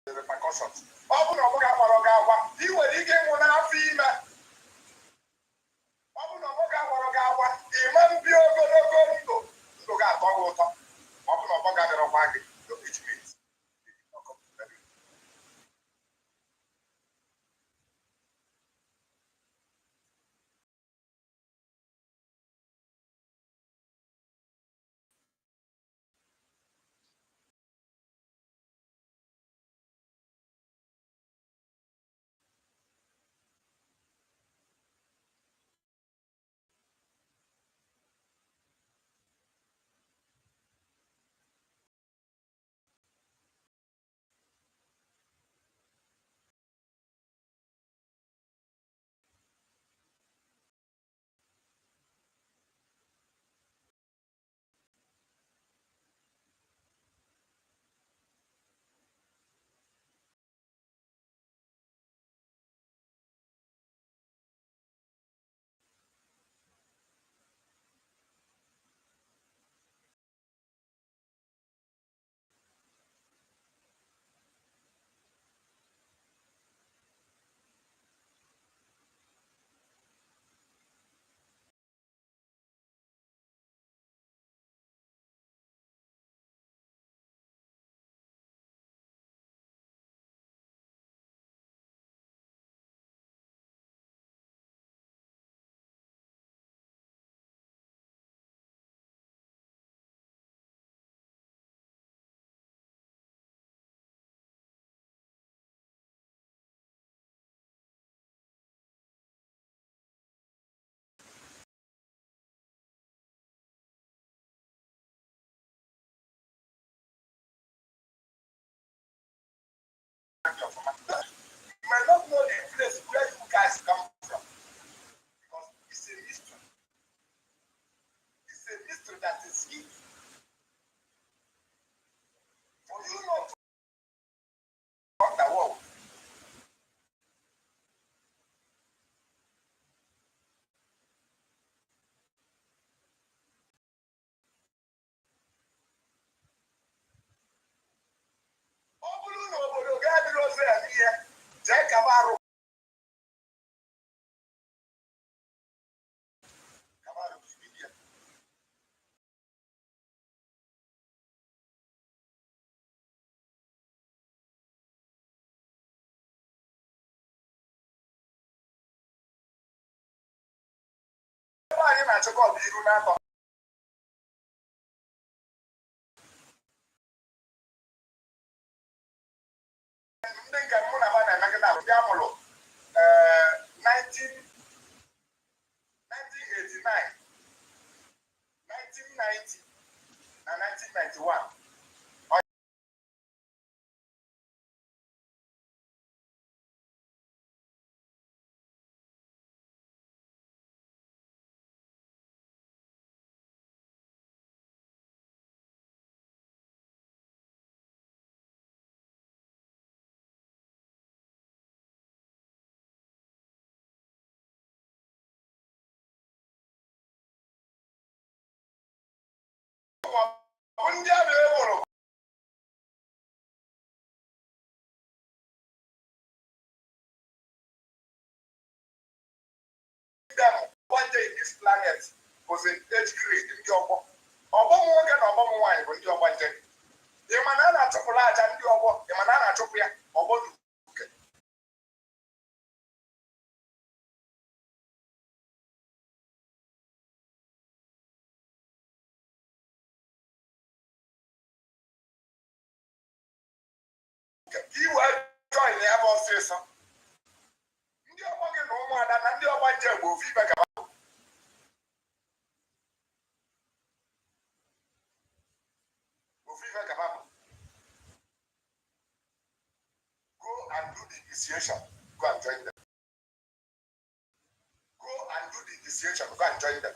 the repercussions. Ọ bụ na ọ bụghị agbara gị agwa ị nwere ike ịnwụ n'afọ ime. Ọ bụ na ọ bụghị agbara gị agwa ịma mbi ogologo ndụ ga-atọ gị ụtọ. Ọ bụ na ọ bụghị adịrọkwa gị which means na-achịkọ ọdụ iru n'atọ ndị nke mụ na ha na-emekọta ndị amụrụ 1989 1990 na 1991 ndị a na-ewere them one day in this planet was an age grade ndị ọgbọ ọgbọ m nwoke na ọgbọ m nwaanyị bụ ndị ọgbọ nje ị ma na a na-achụpụrụ aja ndị ọgbọ ị ma na a na-achụpụ ya ọgbọ n'uke iwe join ya bụ ọsịsọ ndị ọgbọ gị na ụmụada na ndị ọgbọ nje bụ ofu ibe ka go and do the initiation go and join them go and do the initiation go and join them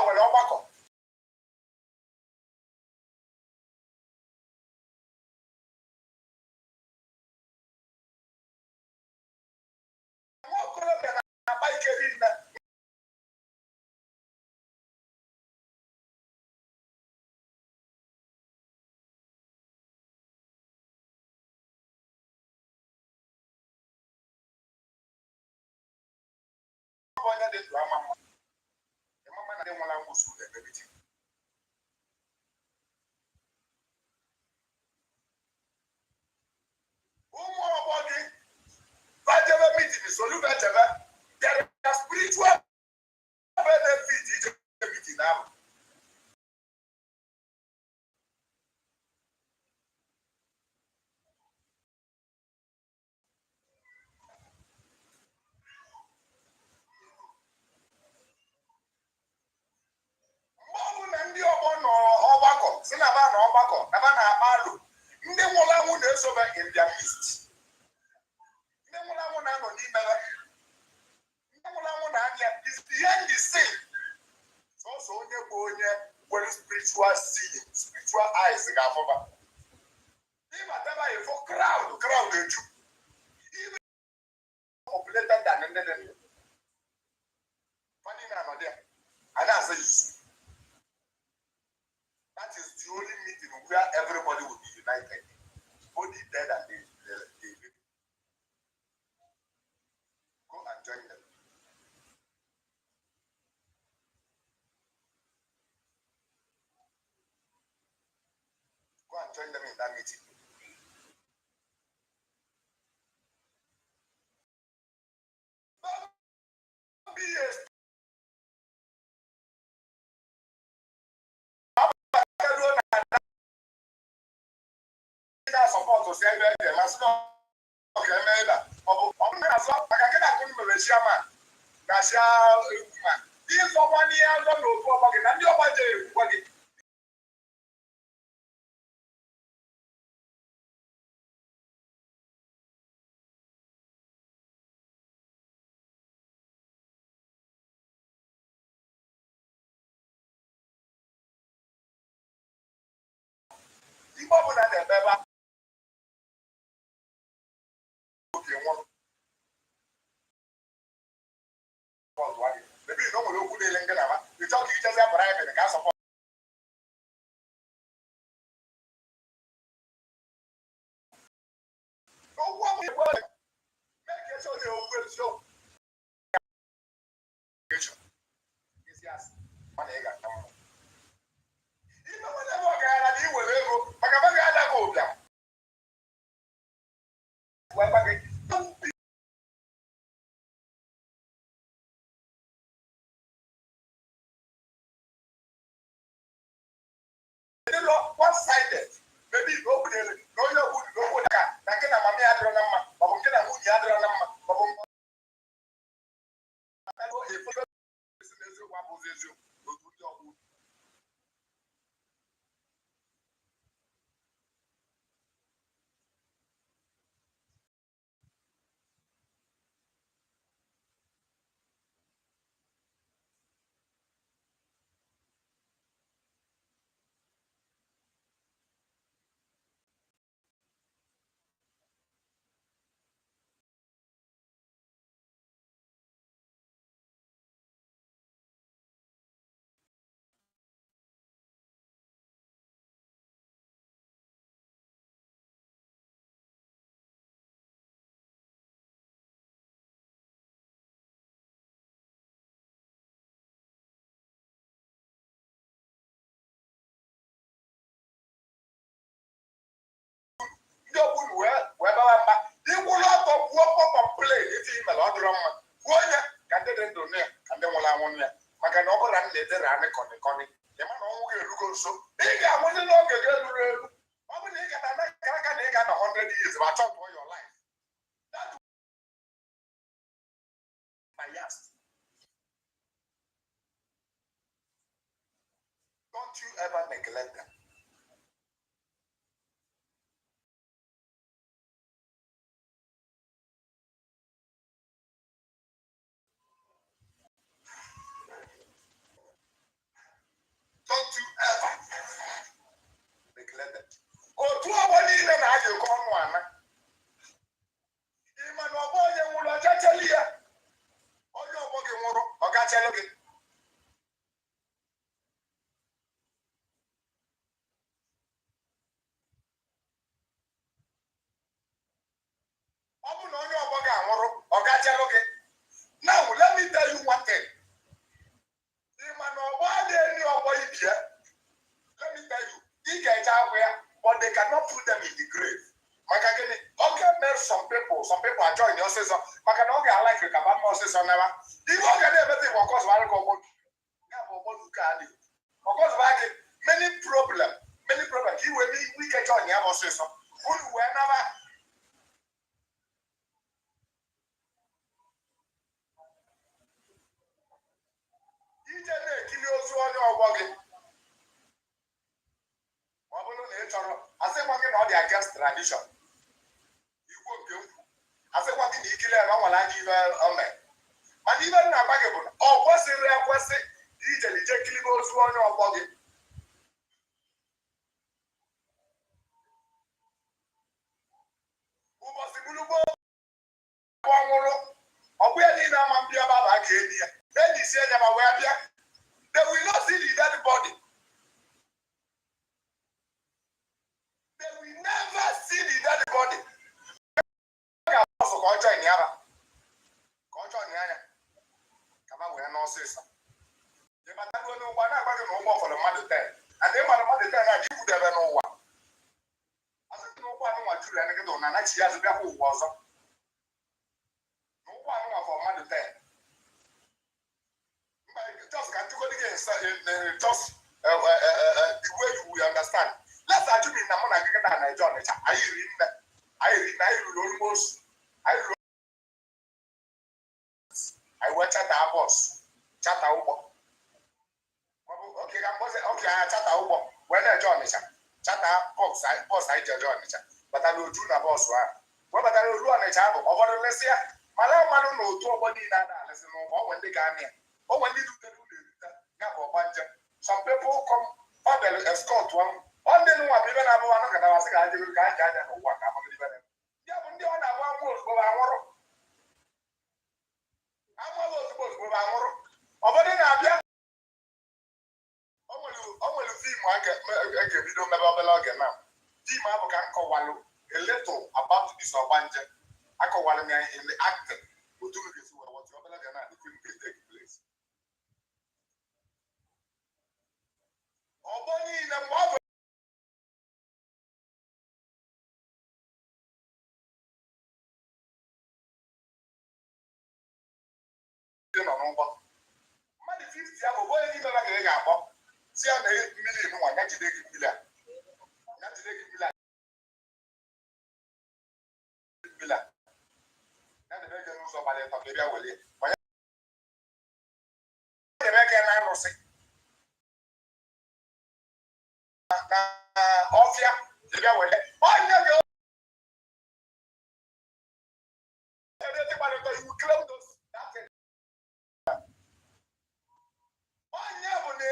nwere ọgbakọ nwa okorobịa na-akpa ike rinne onye dị ndụ ama mma ịmama na ndị nwụla nwụsụ na-emebiti ụmụ ọgbọ gị bajebe mitin solubechebe there are spiritual benefit ije mitin ahụ ndị ọgbọ nọ ọgbakọ si na ba na ọgbakọ na ba na-akpa alụ ndị nwụrụ anwụ na-esobe in their midst ndị nwụrụ anwụ na-anọ n'ime ha ndị nwụrụ anwụ na-anya is behind the scene sọsọ onye bụ onye nwere spiritual seeing spiritual eyes ga-afụba ịbataba ifo crowd eju even populated than ndị dị ndụ fadị na-anọdị a na-asa izu. That is the only meeting where everybody will be united, both the dead and the living. Go and join them. Go and join them in that meeting. Don't be a support to say them as well. Okay, Mela. I'm not I can get a good Malaysia man. That's man. If someone here don't know what and your budget, what it people that they never okay one. Maybe you know what you do in Ghana. You talk to each other private and gas support. No one will make it so they will show. mana ị ga-ata mma ime nwere ebe ọgaranya na iwere ego maka ebe ga-adaghị ụbịam one-sided maybe open na onye okwuru na okwu daga na nke na mama ya adịrọ na mma maọbụ nke na nwunye ya adịrọ na mma maọbụ eziokwu abụghị eziokwu n'otu ndị ọgbụ ndị ọgburu wee bawa mba ikwụrụ ọtọ kwuo kpọkọmplen iti imere ọ dịrọ mma kwuo onye ka ndị dị ndụ ya ka ndị nwụrụ anwụ ya maka na ọ bụrụ na m na-edere anị kọnịkọnị ịma na ọnwụ ga-erugo nso ị ga-anwụzi n'oge ga-eruru elu ọ bụ na ị gata na aka na ị ga-anọ 100 years ma chọpụọ your life biased. Don't you ever neglect them. Don't you ever neglect them. Otu ọgbọ niile na-ayọkọ ọnụ ana ịma na ọgbọ onye nwụrụ ọchachali ya onye ọgbọ gị nwụrụ ọ gachalụ gị ọ bụ na onye ọgbọ gị anwụrụ ọ gachalụ gị. Now let me tell you one thing. Ịma na ọgbọ adịghị ọgbọ ibie. Let me tell you, ị ga-eje ahụ ya but they cannot put them in the grave. Maka gịnị? Ọ ga-eme some people are joining ọsịsọ maka na ọ ga-alike ka ba ọsịsọ naba. Ihe ọ ga na-emete bụ ọkọzụbarị ka ọgbọ ya bụ ọgbọ nke adị. Ọkọzụbarị gị many problem ka iwe ike join ya bụ ọsịsọ. Unu wee naba ije na-ekiri ozu onye ọgbọ gị ma ọ bụrụ na ị chọrọ asịkwa gị na ọ dị against tradition igbo nke ukwu asịkwa gị na ikiri ebe ọ nwere anya ibe ome mana ibe nna agba gị bụ na ọ kwesịrị ekwesị ije kiribe ozu onye ọgbọ gị ụbọchị gburugbo ọnwụrụ ọgbụ ya niile ama mbịa baba ka ebi ya ejisi anya ma wee bịa they will not see the dead body. They will never see the dead body. Ka ọ join ya ba ka ọ join ya ka ma wee n'ọsịsọ ị batago n'ụwa na-agba gị na ụgbọ fọrọ mmadụ 10 and ị mara mmadụ 10 na ikwudebe n'ụwa asịrị na ụgbọ anụnwa juru ya nkịta na anachi ya azụ bịakwa ụwa ọzọ na ụgbọ anụnwa fọrọ mmadụ 10 just can you go again just the way you will understand. Let's assume in Namona get an John. I read almost I watch at our boss. Chat over. Okay, I chat over. When I John is chat box, I John is but I will do the boss one. What about I will run a child over the less here? Malama no to body that listen when they come here. Oh, when they do the some people come on the escort one. On the new one, even I want to was I did work. Yeah, when they want one word go our I'm almost supposed to go our over the Nabia. Only see market you don't never belong now. Team I can call one a little about this or one. I call one in the acting. Who do this what you're going to take place. n'ụgbọ mmadụ 50 ahụ bụ onye n'ime ha ga ga-akpọ si ya na mmiri nwa ya jide gị mmiri a ya jide gị mmiri a ya debe gị n'ụzọ gbalị tọ ka ị bịa welie onye debe gị na arụsị na ọfịa ị bịa welie onye gị you claim those onye bụ na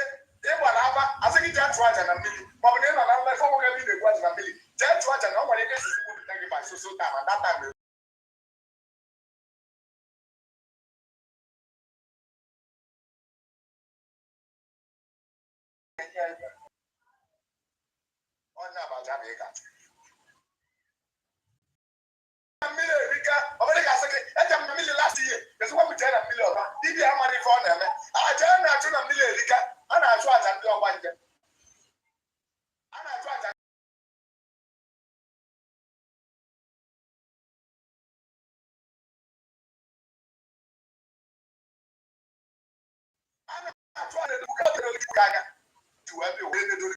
ị gwara aba asị gị jee chụọ aja na mmiri maọbụ na ị nọ na nlekọ nwoke ebe ị na-egwu aja na mmiri jee chụọ aja na o nwere ike isi gwupụta gị by soso taa ma data mere onye abaja bụ ịga mmiri erika ọ bụrụ ka asị gị eje m na mmiri last year ezigbo m jee na mmiri ọba dibịa amara ife ọ na-eme aja a na-achụ na mmiri erika a na-achụ aja ndị ọgba nje a na-achụ aja ebuka odere ibu anya ji wee bịa wee nedoro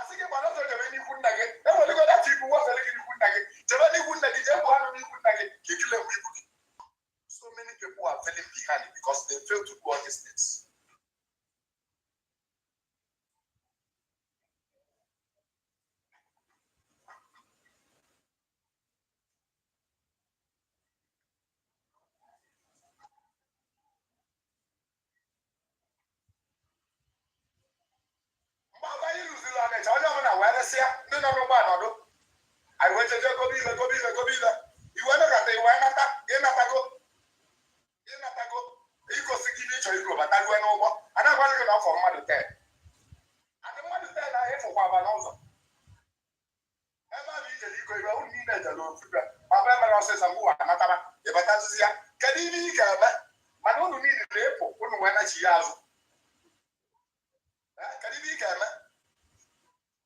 asị gị gbara ọzọ jebe n'ihu nna gị enwere data ibu wefere gị n'ihu nna gị jebe n'ihu nna gị jee bụ anụ n'ihu nna gị ka ekele mgbe ibu gị so many people are failing behind because they fail to do all these things. onye ọbụla wee resịa ndị nọ n'ụgbọ anọdụ anyị wee jeje gobe ile iwe nọkata iwe nata ịnatago igosi gị na ịchọ iko bataruo n'ụgbọ a na-agwaghị gị na ọfọ mmadụ 10 adị mmadụ 10 ahụ ịfụkwa aba n'ụzọ ebe a bụ ijele iko ibe unu niile ejele ofufe ma bụ emere ọsịsa mgbe ụwa anatara ịbatazizi ya kedu ihe ị ga-eme mana unu niile na-efu unu wee nachi ya azụ kedu ihe ị ga-eme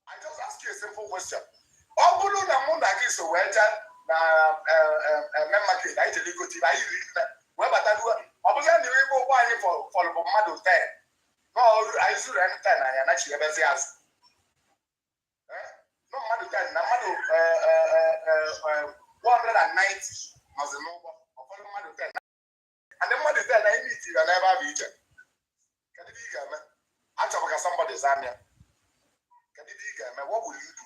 I just ask you a simple question. Ọ bụrụ na mụ na gị so wee jee na main market anyị jere igoti anyị iri nne wee bataruo ọ bụzi na iwe ụgbọ anyị fọrọ bụ mmadụ 10 n'ọrụ anyị zuru anyị 10 anya nachi ebezi azụ nọ mmadụ 10 na mmadụ 190 nọzi n'ụgbọ ụfọdụ mmadụ 10 and mmadụ 10 na ime itiri n'ebe a bụ ije kedu ihe ị ga-eme achọbụ ka somebody zaa ya kedu ihe ị ga-eme what will you do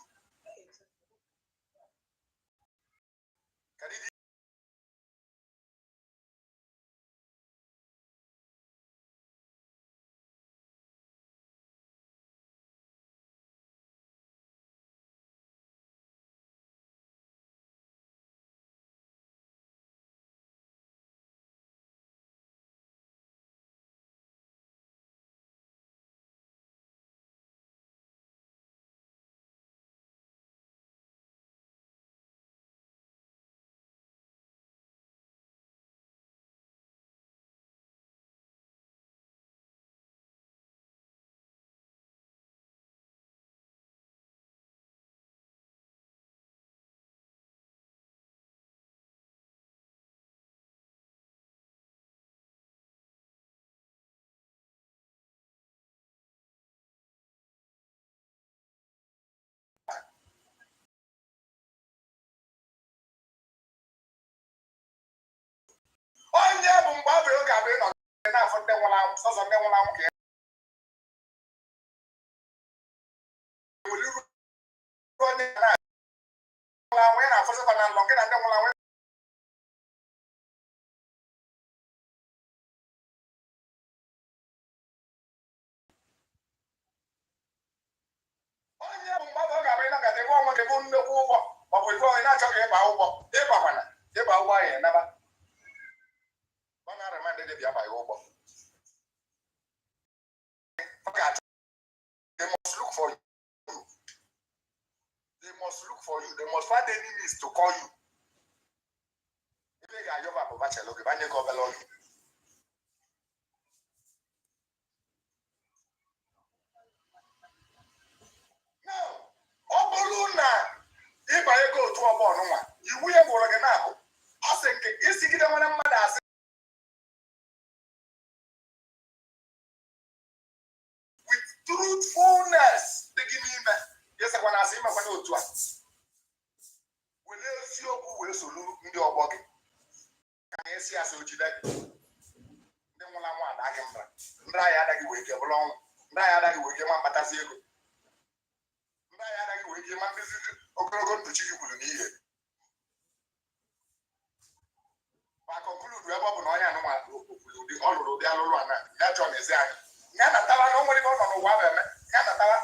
kedu ihe onye bụ mgbe ọ bụ oge abụọ nọ na-afọ ndị nwụrụ anwụ sọsọ ndị nwụrụ anwụ ka ya nwere iru onye na-nwụrụ anwụ ya na-afọsịkwa na nlọ nke na ndị nwụrụ anwụ onye bụ mgbe ọ bụ oge abụọ ịnọkọta ebe ọnwa ga-ebu nnukwu ụgwọ ma ọ bụ ife onye na-achọghị ịba ụgwọ ịbakwana ịba ụgwọ ahụ enaba ọ na-arịma ndị dibịa abaghị ụgwọ they must look for you. They must look for you. They must find any means to call you. If you got your back, bachelor, if I need to belong. na-asị ịmakwana otu a were eziokwu wee soro ndị ọgbọ gị ka anyị si asị ojide gị ndị nwụla nwa adaghị mbra ndị anyị adaghị wee ike bụrụ ọnwụ ndị anyị adaghị wee ike ma mkpatazi ego ndị anyị adaghị wee ike ma ndezi ogologo ndụ chi gị kwuru n'ihe ma konkludu ebe ọ bụ na onye anụnwa ọ lụrụ ụdị alụlụ a na ya chọọ n'ezi anyị ya natawa na o nwere ibe ọ nọ n'ụwa bụ eme ya natawa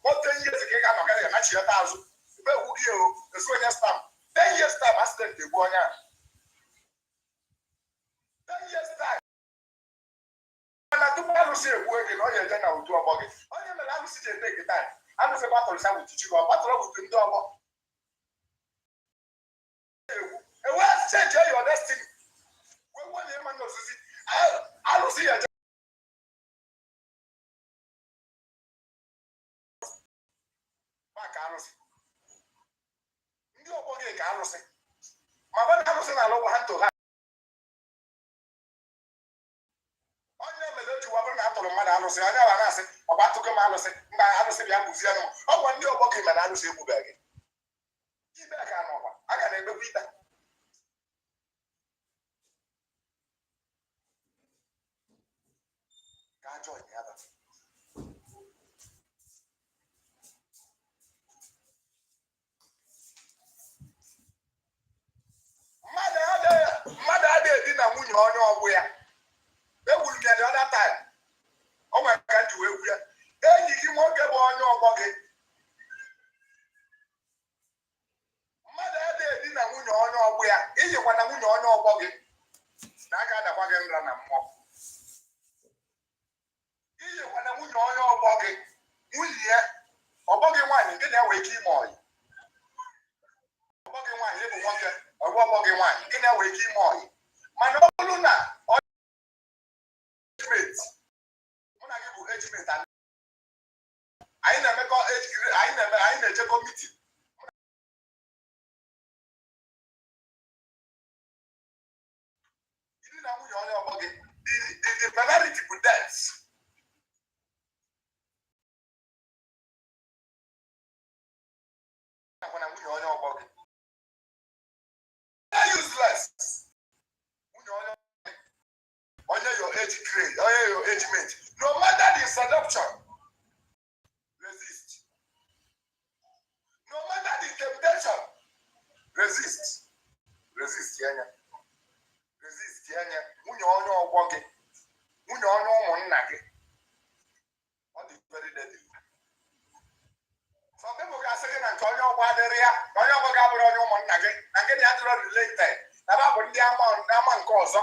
ote ihe ezi ka ị ga-anọ gaghị anachighata azụ mgbe egwu gị esi onye stam 10 years time accident egbu onye ahụ 10 years time mana tupu alụsị egbu ege na onye eje na otu ọgbọ gị onye mere alụsị ji ete gị taa alụsị gbatụrụsa bụ chichi gị ọ gbatụrụ otu ndị ọgbọ ewee change your destiny wee nwere ịma n'osisi alụsị ya eje maka alụsị ndị ọgbọ gị ka alụsị ma ọ bụ alụsị na-alụ ha ntụ ha onye mere oji wabụrụ na atụrụ mmadụ alụsị onye wa na-asị ọgba atụgo m alụsị mba alụsị bịa kụzie m ọgwa ndị ọgbọ gị mere alụsị egbubeghị gị ibe ka n'ọgba a ga na-egbekwa ita ka ajọ ya ba mmadụ adịghị edina nwunye onye ọgbụ ya ewuru ya dị ọda taim o nwere ka nji wee wu ya enyi gị nwoke bụ onye ọgbọ gị mmadụ adịghị edina nwunye onye ọgbụ ya iyikwa na nwunye onye ọgbọ gị na aka adakwa gị nra na mmụọ iyikwa na nwunye onye ọgbọ gị nwunye ya ọgbọ gị nwaanyị nke na-enwe ike ime ọyị ọgbọ gị nwaanyị ịbụ nwoke ọgbọ gị nwaanyị nke na-enwe ike ime ọyị mana ọ bụrụ na mụ na gị bụ ejiment anyị na-emekọ anyị na-ejekọ mitin ndị na nwunye onye ọgbọ gị the penalty bụ death na nwunye onye ọgbọ gị useless onye your age grade onye your age mate no matter the seduction resist no matter the temptation resist yanya nwunye onye ọgbọ gị nwunye onye ụmụnna gị ọ dị very deadly some people ga-asị gị na nke onye ọgbọ adịrị ya na onye ọgbọ ga-abụrụ onye ụmụnna gị na nke dị adịrọ related na ba bụ ndị ama nke ọzọ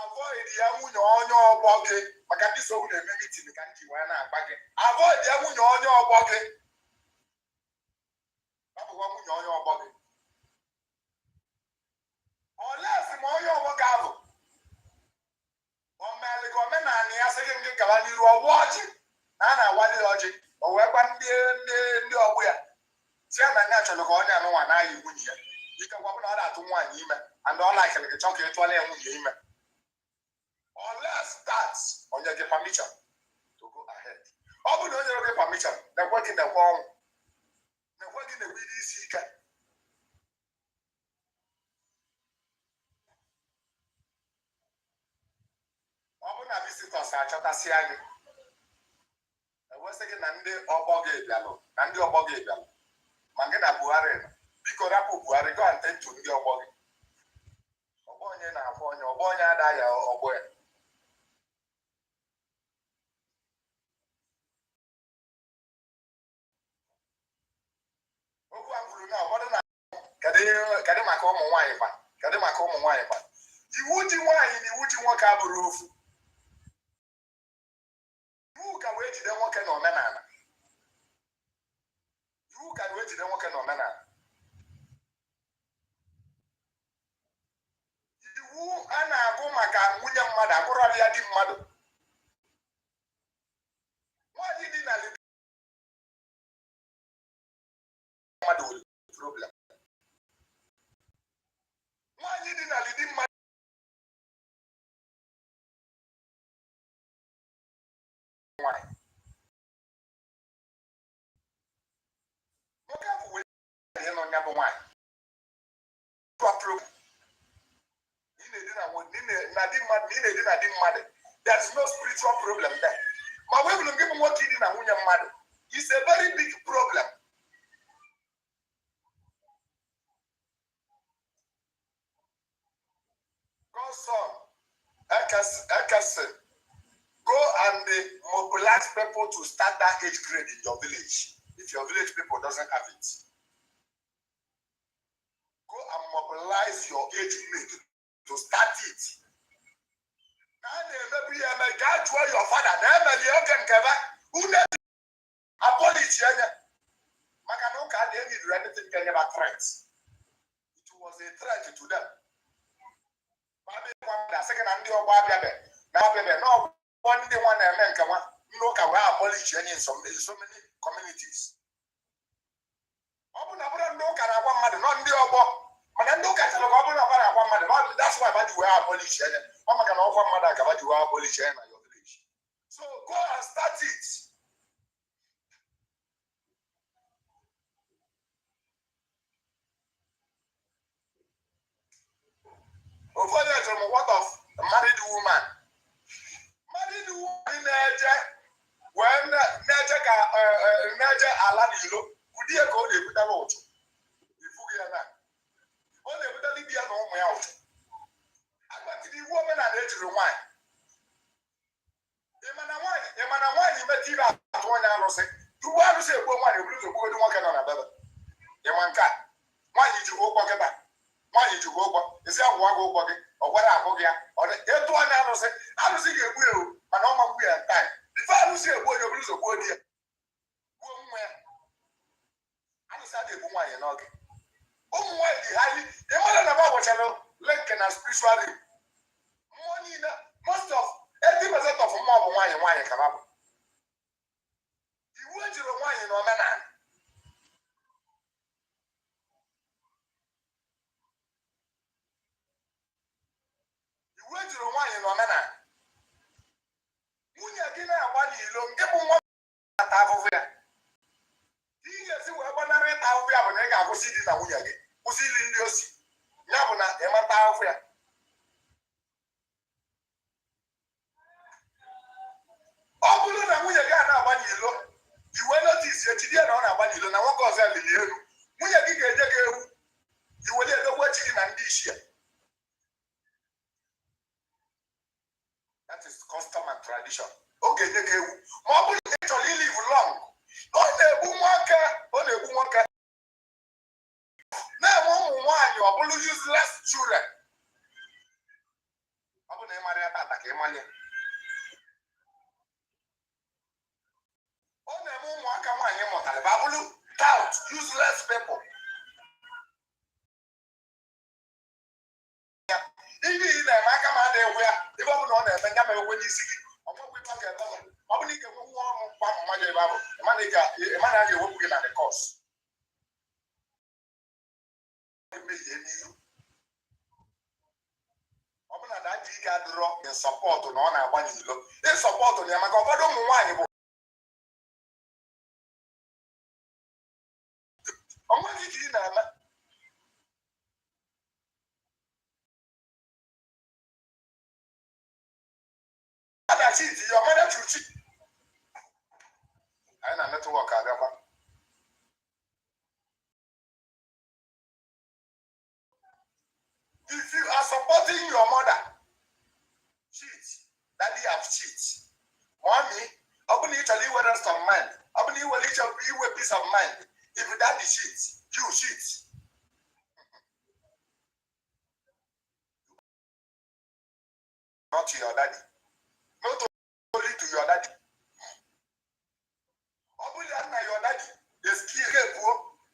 avoid ya nwunye onye ọgbọ gị maka ndị so na-eme mitin ka ndị wee na-agba gị avoid ya nwunye onye ọgbọ gị abụghị nwunye onye ọgbọ gị olesi ma onye ọgbọ gị abụ omelị gị omenala ya sị gị nke gaba n'iru ọgbọ ọjị na a na-awali ọjị o wee gwa ndị ọgbọ ya si ya na nya chọrọ ka onye anụnwa na-ayị nwunye ya ike gwabụ na ọ na-atụ nwaanyị ime and ọ lakịrị gị chọ ka ị tụọla ya nwunye ime unless that onye gị permission to go ahead ọ bụ na o nyere gị permission na-ekwe gị na-ekwe ọnwụ na-ekwe gị na-ekwe ihe isi ike ọ bụ na visitors achọtasị anyị ewesị gị na ndị ọgbọ gị bịalụ na ndị ọgbọ gị bịalụ ma gị na Buhari nọ biko rapụ Buhari go and tend to ndị ọgbọ gị ọgbọ onye na-afọ onye ọgbọ onye ada ya ọgbọ ya okwu a kwuru na ụfọdụ na kedụ maka ụmụ nwaanyị kwa iwu ji nwaanyị na iwu ji nwoke abụrụ ofu iwu ka wee jide nwoke na omenala iwu a na-agụ maka nwunye mmadụ agụrọla ya di mmadụ nwaanyị dị na mmadụ nwere problem nwaanyị dị na lidi mmadụ nwaanyị you know, number one. There's no spiritual problem there. But when we give what in a mother, it's a very big problem. God's son, Ekasen, go and mobilize people to start that age grade in your village. If your village people doesn't have it, go and mobilize your age mate to start it. Maybe God where your father, never you can cover. Who knows? Abolish Makanoka didn't do anything can never threat. It was a threat to them. Second and your baby. Now baby, no one the one and come on. No can abolish in so many communities. Open up no can have one mother, not the other. But then look at the open up one mother. That's why you are abolish. Mama can offer mother about you are abolish in your village. So go and start it. Over there, what of a married woman? Married woman in nature, when nature alanilo, would you go there with a lot? If you get that, only with a Libya no way out. I want the woman and age rewind. Emana wine, you met you at 1 hour say, you want to say, woman, you believe the woman walking on a better. Yamanka, why did you go back? Why did you go back? Is that one go back or what I go here? Or the 1 hour say, I don't see a will, and all my weird time. If I don't see a boy, you lose a word here. I decided to why you're not. Why the highly, the mother of our channel, Lincoln and spiritually. Money, most of 80% of more wine and wine come up. You went to the wine in Omana. You went to the wine in Omana. Munya Gina, one you don't get one at Avovia. He is a weapon of it. I'll be able to go see this. I will get. Who see in the sea? Yabuna, Emma Avia. Oh, we are going one you look. You will not see a Chidian on a one you know. What goes on in you? When you get you will get the watching and this year. That is custom and tradition. Okay, they go. Mobile actually live long. On the boomwalker. Now, one, you are useless children. I'm going to marry a money. On the boomwalker, my doubt, useless people. Even in the Makamade, where the woman on the Benjamin when you see, I'm going to talk about it. I'm going to get one money level. A manager will be at the cost. I'm going to that you got rock and support on our one you look. They support on Yamako, but don't mind. I'm going to do that. Your mother to cheat. And I'm not to work out. If you are supporting your mother, cheat. Daddy have cheat. Mommy, I will need to live with us of mind. I will need to be with peace of mind. If daddy cheat, you cheat. Not to your daddy. Not only to your daddy. Your daddy, the skill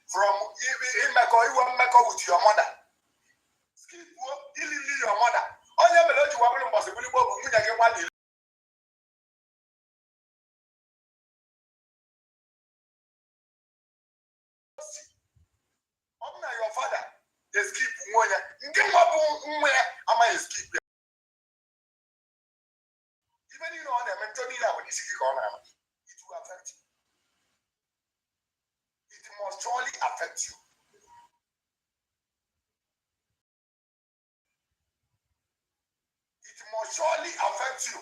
from in Mecca with your mother. Skill your mother. All you have to work on possibly what we get one. Your father, the skip one. Where am I skip? Even you know the mentally when you see it will affect you. It must surely affect you. affect you.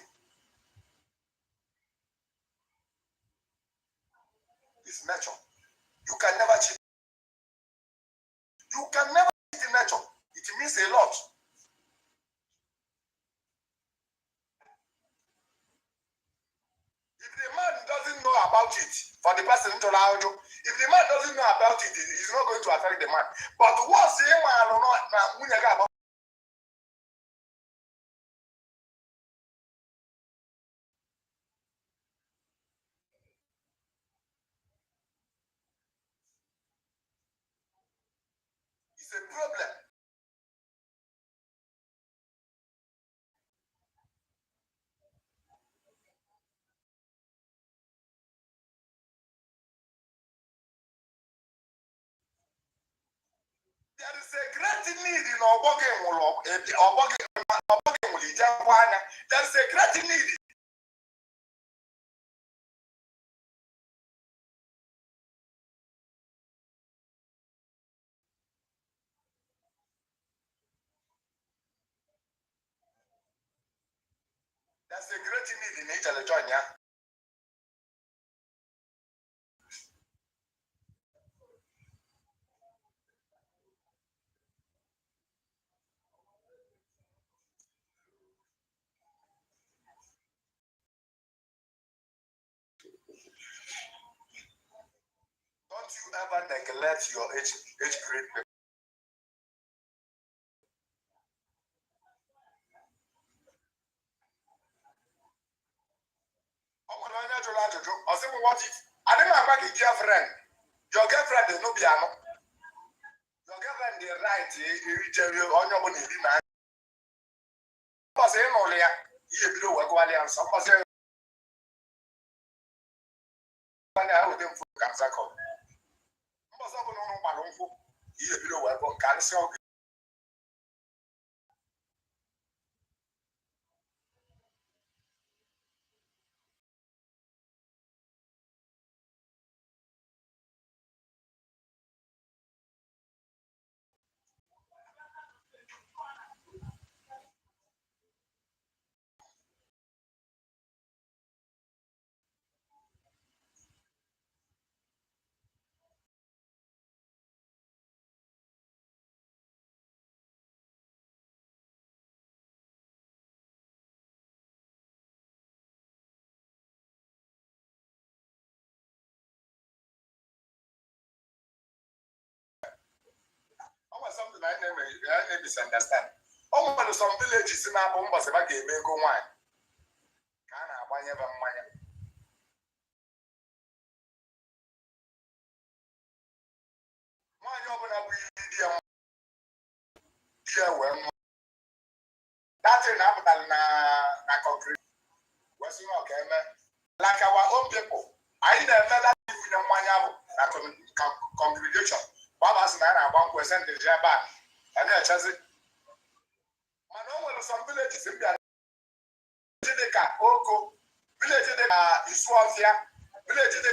It's nature. You can never cheat. You can never cheat in nature. It means a lot. If the man doesn't know about it, for the person to allow you, if the man doesn't know about it, it's not going to affect the man. But once the man know about it's a problem. There is a great need in there is a great need. There's a great need in Italy, John, yeah. Don't you ever neglect your age grade people. What if I didn't have a girlfriend? Your girlfriend is no piano. Your girlfriend is right. You tell you on your money. Because you know, you do what you want. Some say, I would them for cancer. Because I don't know about you do what you cancer. Something I never misunderstand. Oh, but some villages in our home was about to make go wine. Can I buy ever money? Why you open up with the well? That's enough na concrete. What's okay, man? Like our own people. I never that in the money congregation. Baba's man, 1% is back. And then just it. Man, some villages in the Oko, village de Iswafia, village de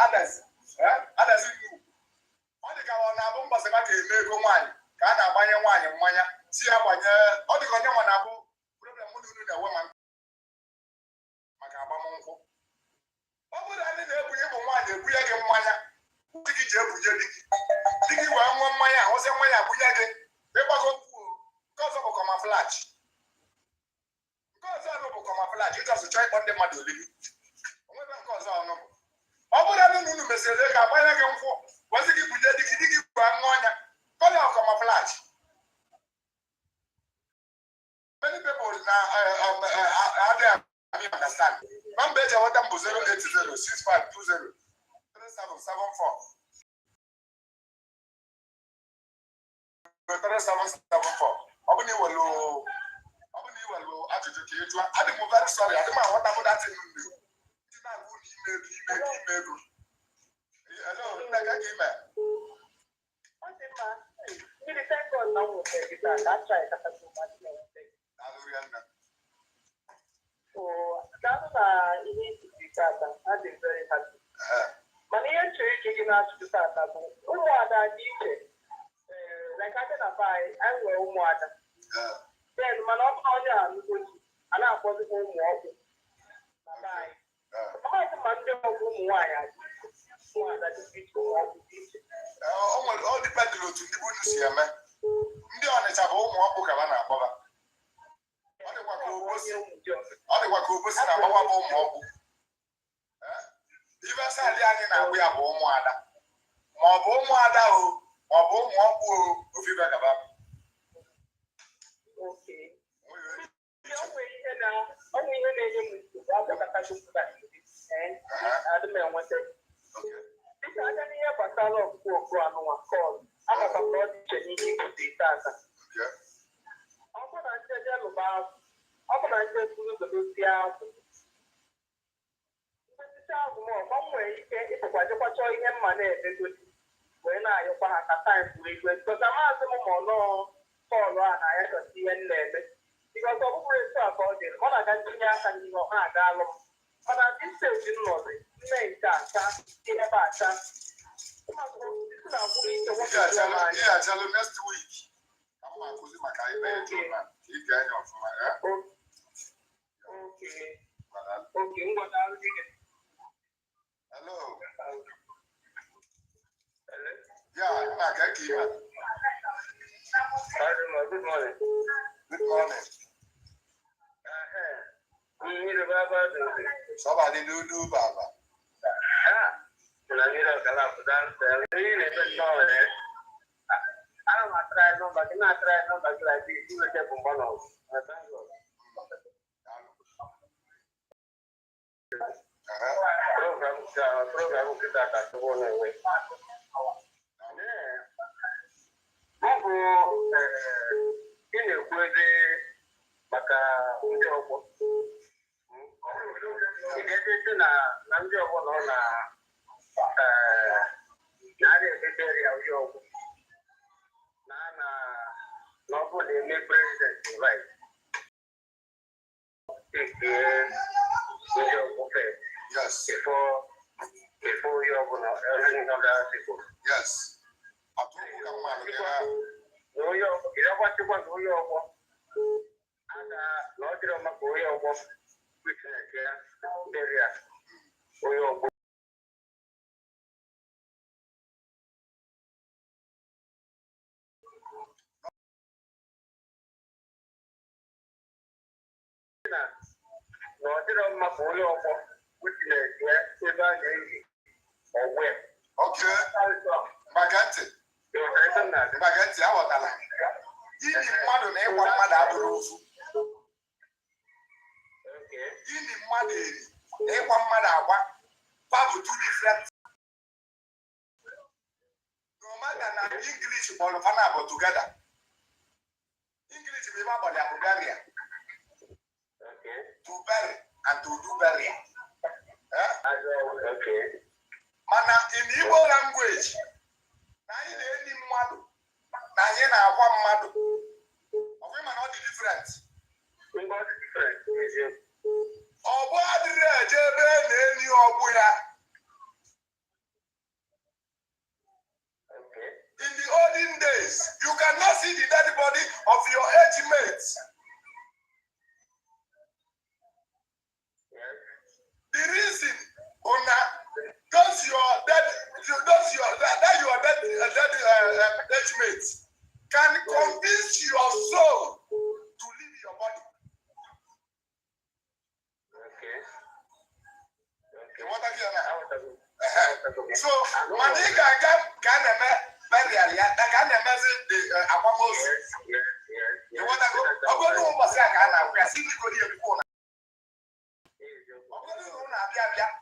others. Others in you. All the Kawana Bombas and Mako wine. Kana buy wine and Maya. See how all the Kanyamanabu problem with the woman. Macabamonco. What would I need to have wine? We are Maya. Who did you do? Did you want one Maya? Was a Maya? We are getting. They were going because of a common flash. Because I know camouflage, you just try on the model. Because I know. I would have known Mr. Leka, why I can for was it with the Diki Bangonia? Call out camouflage. Many people now are there. I understand. One better what I'm 080 6520 3774. 3774. I'm very sorry. I don't know what about that thing. Hello, ana akpọzi ụmụ ọgwụ na be anyị ọmaghị ma ndị ọgwụ ụmụ nwaanyị ụmụada dị iche ụmụ ọgwụ dị iche ọ dịpendịrị otu ndị bunu si eme ndị Ọnịcha bụ ụmụ ọgwụ ka ha na-akpọba ọ dịkwa ka Obosi na-agbawa bụ ụmụ ọgwụ ibe sadị anyị na-agwụ ya bụ ụmụada ma ọ bụ ụmụada o ma ọ bụ ụmụ ọgwụ o ofibe gaba ọnwụ ihe na-enye m nsogbu abịakọtagoa adị m enweta dịka aja n'ihe gbasara ọgwụgwọ ọgụ anụnwa kọl amaka na ọ dị iche n'ihe ibute ite aka ọ bụ na njeje lụba azụ ọ bụ na nje buru dodozie azụ ndozite azụ m ọgba m nwere ike ịpụkwajekwacha ihe mma na-emegosi wee na-ayọkwa ha ka taim wee igwe nkọta maazị m ma ọnọọ kọlụ a na ya chọta ihe m na-eme because ọ bụrụ etu a ka ọ dịrị ọ na-aga ntinye aka n'ihe ọha aga alụ m mana ndị steeti nnọzi nne nke acha ebe acha achalụ next week ka m akụzi maka ibe ige anya ọfụma oke ngwadarụ gị hello ya nna ka eke ime good morning good morning somebody do baba maka ndị ọgbọ ị na ndị ọgbọ nọ na na-arịa ebebere ya ụdị ọgwụ na ọ bụrụ na-eme prezident right ndị ọgbọ fe before onye ọbụla yes onye ọgbọ ịrọgbatịkwa na onye ọgbọ na ọ dịrị maka onye ọgbọ ya dịrị ya onye ọgbọ na ọ dịrị maka onye ọgbọ ya ebe a na-eyi ọgwụ ya maka ntị aghọtala ili mmadụ na ịgwa mmadụ abụrụ ofu ili mmadụ eri na ịgwa mmadụ agwa bụ two different no matter na English kpọrọ fana bụ together English bụ ebe agbali abụgaria to bury and to do burial mana in Igbo language na anyị na-eni mmadụ na anyị na-agwa mmadụ ọgwụ mana ọ dị different ọgbụ adịrị eje ebe na-eni ọgbụ ya in the olden days you cannot see the dead body of your age mate the reason una those your dead age mate can convince your soul to leave your body. So, Manika can burial ya can measure the aquamosis. You want to go? I'm going to go back and I see you before.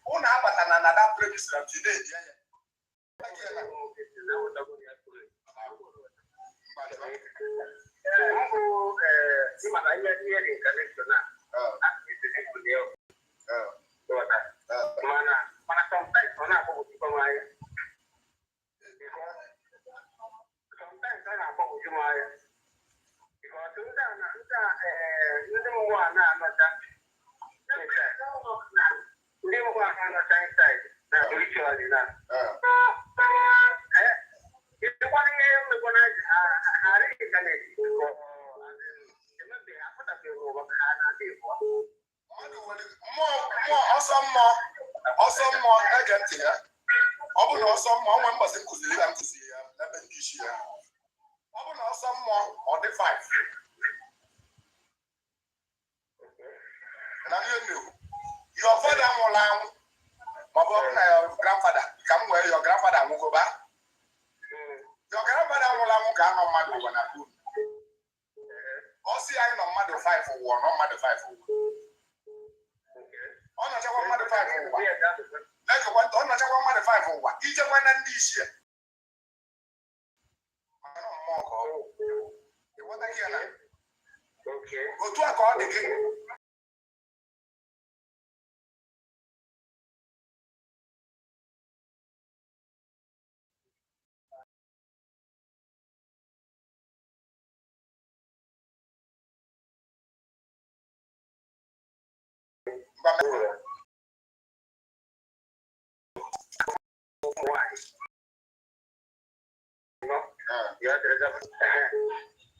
Una abata na that premise of today. ọsọ mmụọ ege ntị ya ọ bụ na ọsọ mmụọ nwe mbọsị nkụziri ya n'ebe ndị isi ya ọ bụ na ọsọ mmụọ ọ dị 5 na ihe nnewu your father nwụrụ anwụ maọbụ ọ bụ na your grandfather ka m wee your grandfather nwụgoba your grandfather nwụrụ anwụ ka anọ mmadụ ụwa na unu ọ sị anyị nọ mmadụ 5 ụwa nọ mmadụ 5 ụwa ọ nọchakwa mmadụ 5 ụwa na-ekekwa ntị ọ nọchakwa mmadụ 5 ụwa ijekwa na ndị isi maka na mmụọ ka ọ bụ ịghọtaghị ya na otu a ka ọ dị gị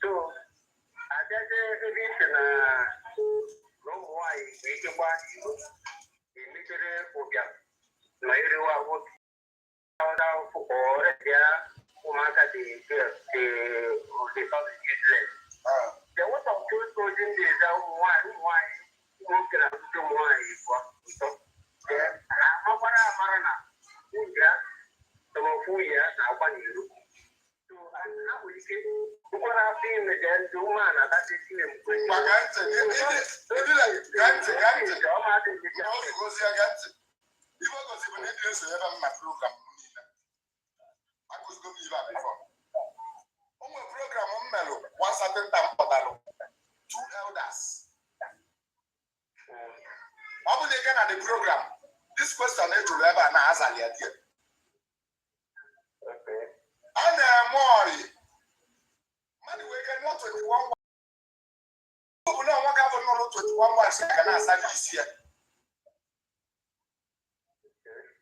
So, abịazie ebe isi na ụmụ nwaanyị ga-echekwa emechere ụbịam ma eriwa nwoke ọrịa ụmụaka dị useless. There was some truth in this ụmụ nwaanyị nwoke na ọtụtụ ụmụ nwaanyị amakwara amara na nwunye ya tọrọfu ya na-agba n'iru. So, ha nwere ike ụkwara afọ ime ga ndị ụmụana adasị ime mgbe maka ntị ibe gosi bụ na ịdị eso ebe m na program m niile akụzigo m ibe a bifọ o nwere program m melụ one certain time pụtalụ 2 elders ọ bụ na ị ga na the program this question ejụrụ ebe a na-azali ya die a na-eme ọyị mmadụ wee ke nọ 21 ọ bụ na ọnwa ga-abụ n'ụlọ 21 months ga na-asa gị isi ya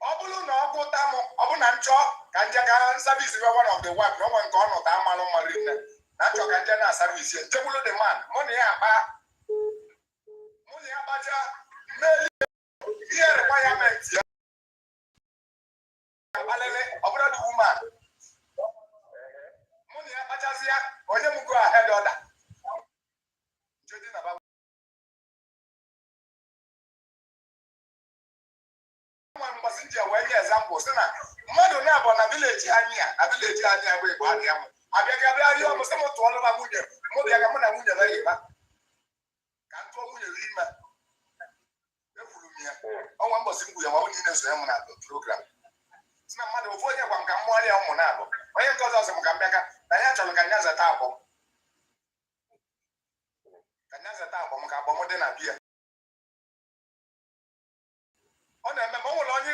ọ bụrụ na ọ gụta m ọ bụ na nchọ ka nje ga service be one of the wife na onwe nke ọ nụta amalụ mmalụ nne na nchọ ka nje na service ya nchegbulu the man mụ na ya agbaja mmeli ihe requirement ya alele ọ bụrụ the woman mụ na ya agbajazi ya onye m go ahead order njedị na nwa mgbasị nji wee nye example sị na mmadụ na-abụ na vileji anyị bụ igbo adị ya mụ abịagabịa ihe ọmụ sị m tụọlụ ma nwunye mụ bịa ka mụ na nwunye ya yiba ka m tụọ nwunye gị ime ekwuru m ya ọnwa mbọsị mgbu ya nwa onye na-eso ya mụ na program si na mmadụ ofu onye gwa m ka m mụọrịa ụmụ na-abụ onye nke ọzọ sị m ka m bịaka na ya chọrọ ka nya zata abụọ m ka abụọ m dị na biya ọ na-eme ma ọ nwere onye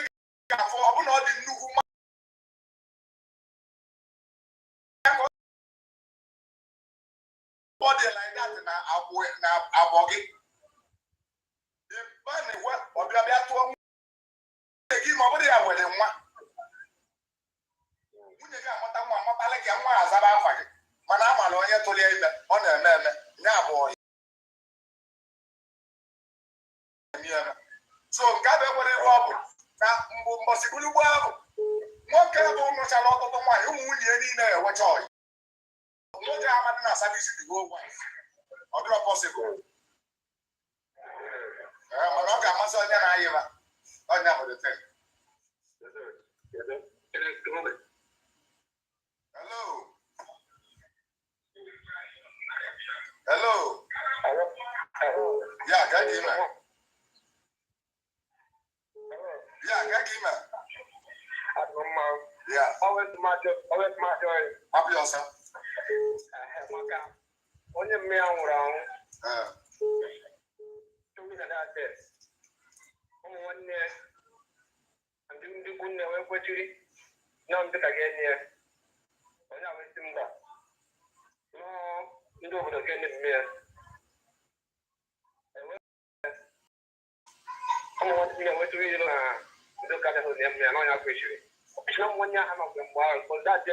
ga-afụ ọ bụ na ọ dị nnukwu mma ọ dị like that na abụọ gị ịba na-ewe ọbịa bịa tụọ nwunye gị ma ọ bụrụ ya were nwa nwunye gị amụta nwa amụtala gị nwa azaba afa gị mana amala onye tụrụ ya ime ọ na-eme ya abụọ ya so nke a bụ enwere ebe ọ bụ na mbọsị bụrụ ugbo ahụ nwoke bụ nụchara ọtụtụ nwaanyị ụmụ nwunye ya niile enwecha ọyị nwoke amadị na service dị go wife ọ dịrọ possible mana ọ ga-amasị onye na-ayịba onye bụ the thing. Hello yeah ka gị ime yeah ka gị ime yeah happy ọsọ onye mme ya nwụrụ anwụ ụmụ nwanne ya ndị ikwu nne wee kwechiri na ndị ka ga-enye ya onye ahụ isi mba ndị obodo ga-enye mme ya ụmụ nwanne ya nwetụrụ ihe na ndị ụka dahụ na mme ya na onye kwechiri na ụmụ nwanne ha nọ mgbe ahụ mgbe ndị adị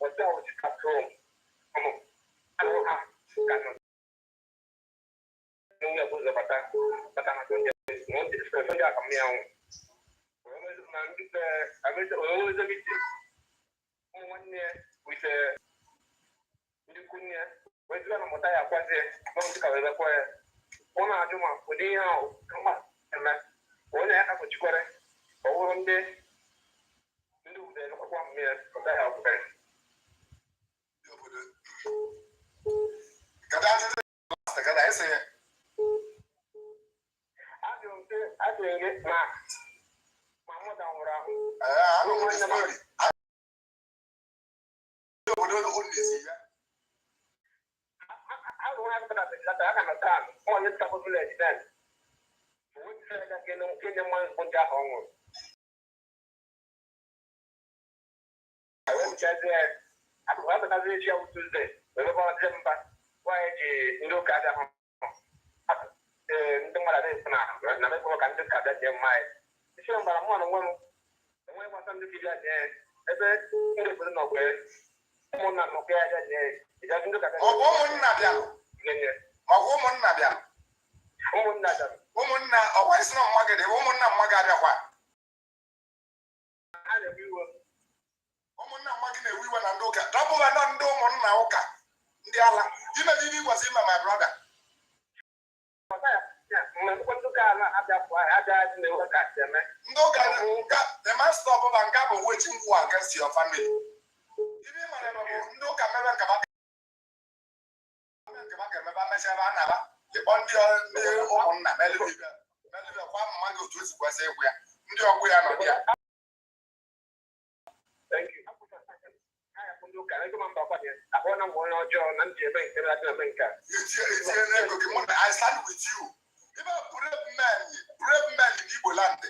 ọtụ ahụ si katrom anụ ha ka nọ n'ụlọ bụ ụzọ bata na ndị aka mme ya nwụ always a meeting. One year with the Kunya, when you are Motaya Quasi, don't cover the choir. One Ajuma, Udino, come on, and that one I have a chicore, or one day, do the 1 year of the health bank. Can I say? I think it's not. Mamma down around. I don't want to story. I don't know this here. I don't have that I can attend. All this couple of village then. We said that in the month on that home. I went there. I don't have another issue Tuesday. We were about them, but why you look at them? The mother is now. Never go and look at that young mind. It's about 1 on 1. The way was under the day. Ever in the middle of where someone not okay that day. It doesn't look at Oh, woman, Nadia. My woman, Nadia. Woman, Nadia. Woman, oh, it's not Maggie. The woman, not Magada. I know you will. Woman, not Maggie. We were not look at double and undo one now. The Allah. You know, he was him, my brother. The master of Angabo waiting war against your family. Even no can never come back. The body on Melody, one man to his was everywhere. We are not here. Thank you. I stand with you. Even brave men in Igbo land.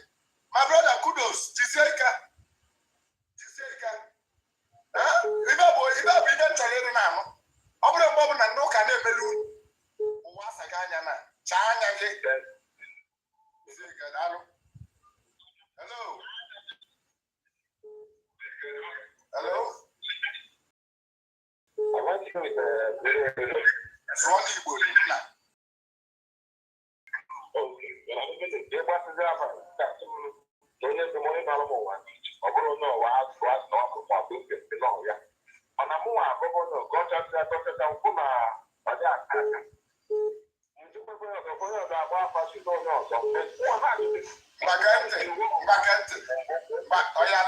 My brother, kudos. Jiseka. Remember, even Chalere now. Obre Bob and no can ever. What's a Ganyana? China. Hello. Hello. I want you with Ronnie Bolina. Okay. There was a driver. Don't have the money normal one. Although no, I was not for business below. Yeah. On a more, governor got up that Dr. Tampuma, but that.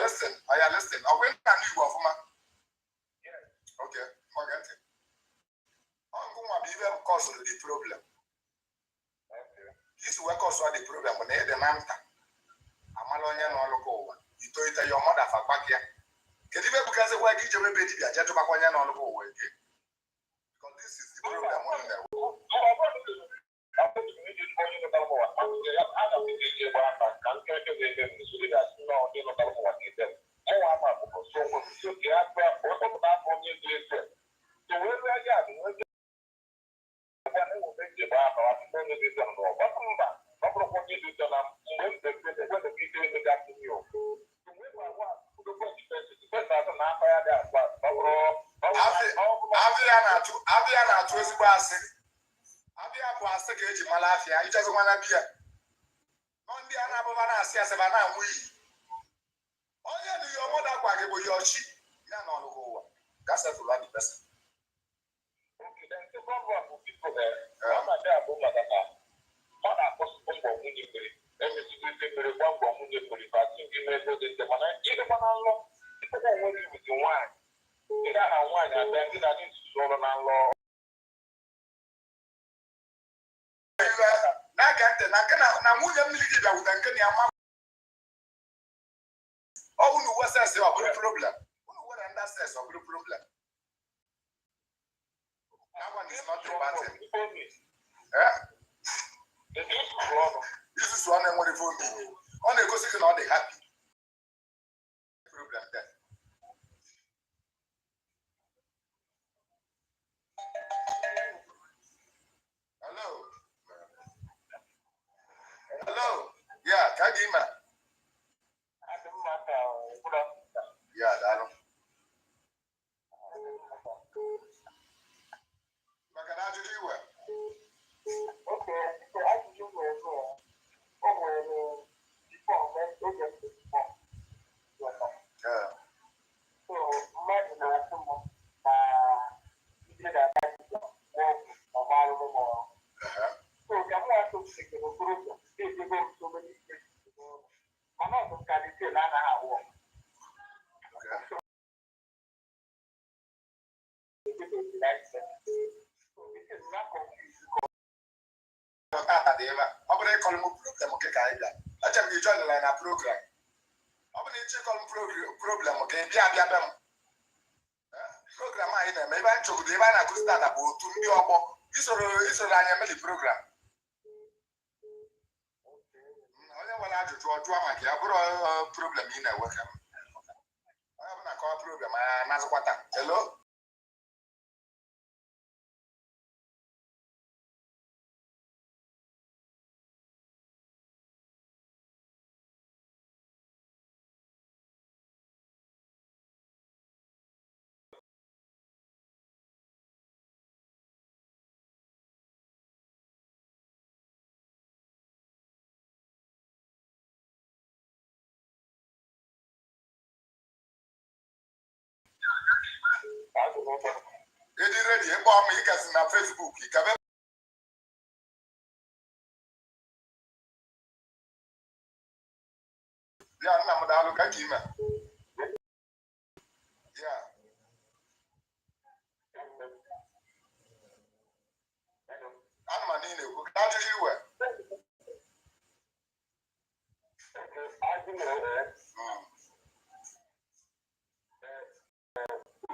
Listen. I went to you of my. Okay, Magante. I'm going to be very cause of the problem. This will cause the problem when they demand. I'm alone and all over. You told your mother for back here. Can you because of why you may be a gentleman when you're not over again? Because this is the problem. Aviana to his bass. Avia was the gauge Malafia. He doesn't want to be a. On the Anabana, Savannah, we. Only your mother, Quaggy, your sheep. That's a lot of person. Okay, then the problem with people there. I'm not there, but what are possible for winning? Every single one for winning for the party. You may go to the money. Even when I love people who want you with the wine. You don't have wine, and then you need to show them our law. Now, William Liga with Ankania. Oh, no, what's that? Problem. What understands of the problem? That one is not too bad. This is one and what it will be. On the gossip, all the happy. Problem there. Hello. Yeah, Kagima. Yeah, Dano. dị ebe ọ bụrụ ịkọlụ m problem gị ka anyị bịa acha m gị join na program ọ bụrụ ịchọ ịkọlụ m problem gị bịa be m program anyị na-eme ebe anyị chọgodo ebe anyị na-akụzi data bụ otu ndị ọgbọ isoro anyị emeli program onye nwere ajụjụ ọ jụọ maka ya bụrụ problem ị na-enwe ka m onye ọbụla kọwa program anyị na-azụkwata hello Edi ready ebe ọma ịgasị na Facebook ikabe ya nna m daalụ ka ime ya ana m niile ekwu ka ajụghị iwe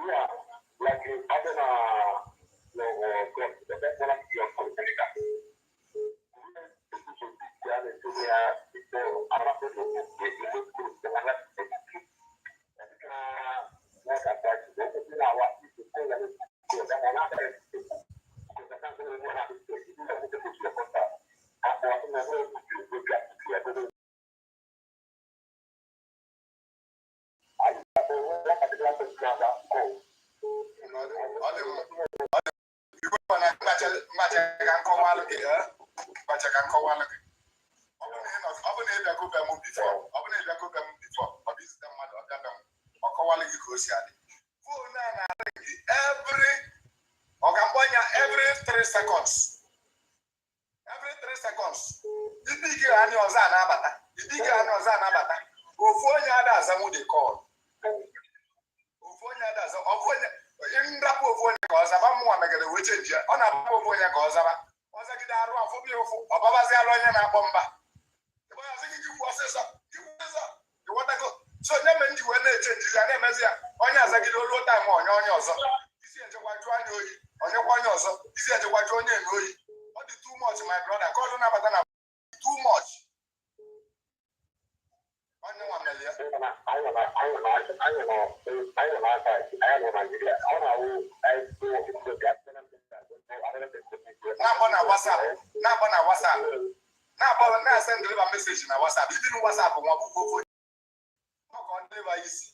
Yeah, like I don't every 3 seconds. Every 3 seconds. Idike ani oza na-abata. Ofu onye ada azamu dey call. Ofu onye ada azamu. Ofu onye ndapu ofu onye ka ozaba mwa megele we change. Ọ na-abụ ofu onye ka ozaba. Ozagide arụ afọ bi ofu. Ọbabazi alụ onye na-akpọ mba. Ebe ya sị gị kwụsịsa. Iwọtago. So nye me ndị wee na-echange ya na-emezi ya. Onye azagide olu time onye ọzọ. Isi ejekwa jụọ anya oyi. Onye kwa onye ọzọ. Isi ejekwa jụọ onye eme oyi. Ọ dị too much my brother. Call na abata na too much. Onye nwa meli ya. Na-akpọ na WhatsApp. Na-send deliver message na WhatsApp. Ibi na WhatsApp nwa bụ ofu onye. Ọ ka ọ deliver isi.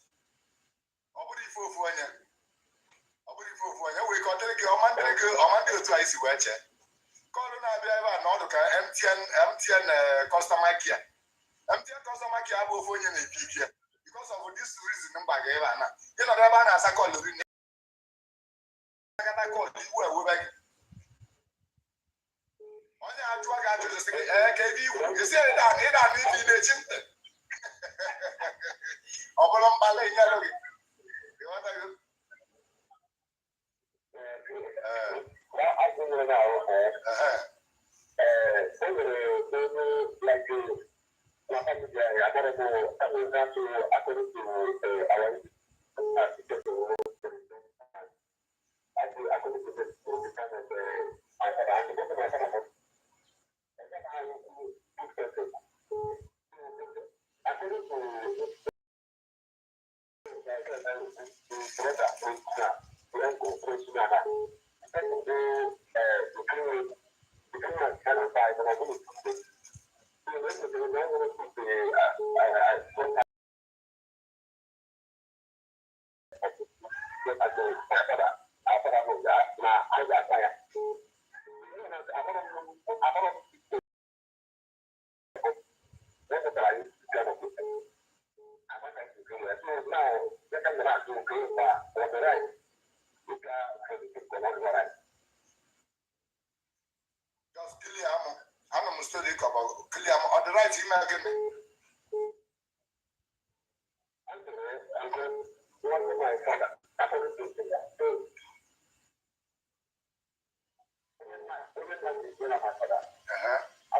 Ọ bụrụ ife ofu onye. Wee ka ọ dịrị gị ọma ndị otu anyị si wee chee. Kọlụ na-abịa ebe a na ọdụ ka MTN customer care. MTN customer care abụ ofu onye na-epi ike because of this reason mba ga ebe a na ịnọdụ ebe a na-asa kọlụ ri na-agata kọlụ iwu ewebe gị onye ajụọ gị ajụjụ sị gị ka ebe iwu esi ịda anụ ibi na-echi ntị ọ bụrụ mkpali nyelụ gị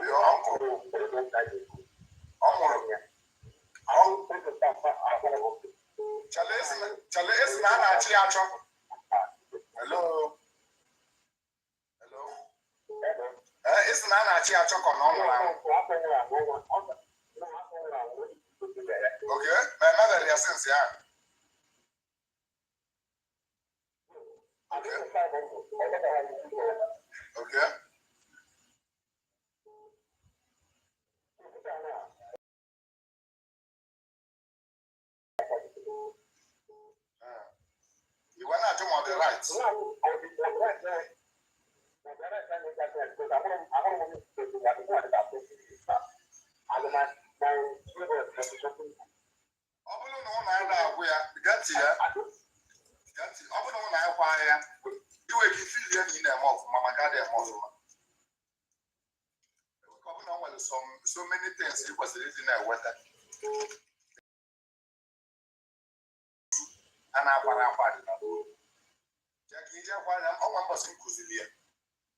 Your uncle. Chale is not actually. Hello. Hello. It's not actually a chocolate on. Okay, my mother is sincere. Okay. Okay. You went out to the right. So many things it was in a weather. And I want to find it. Jackie, I want to Kuzilia.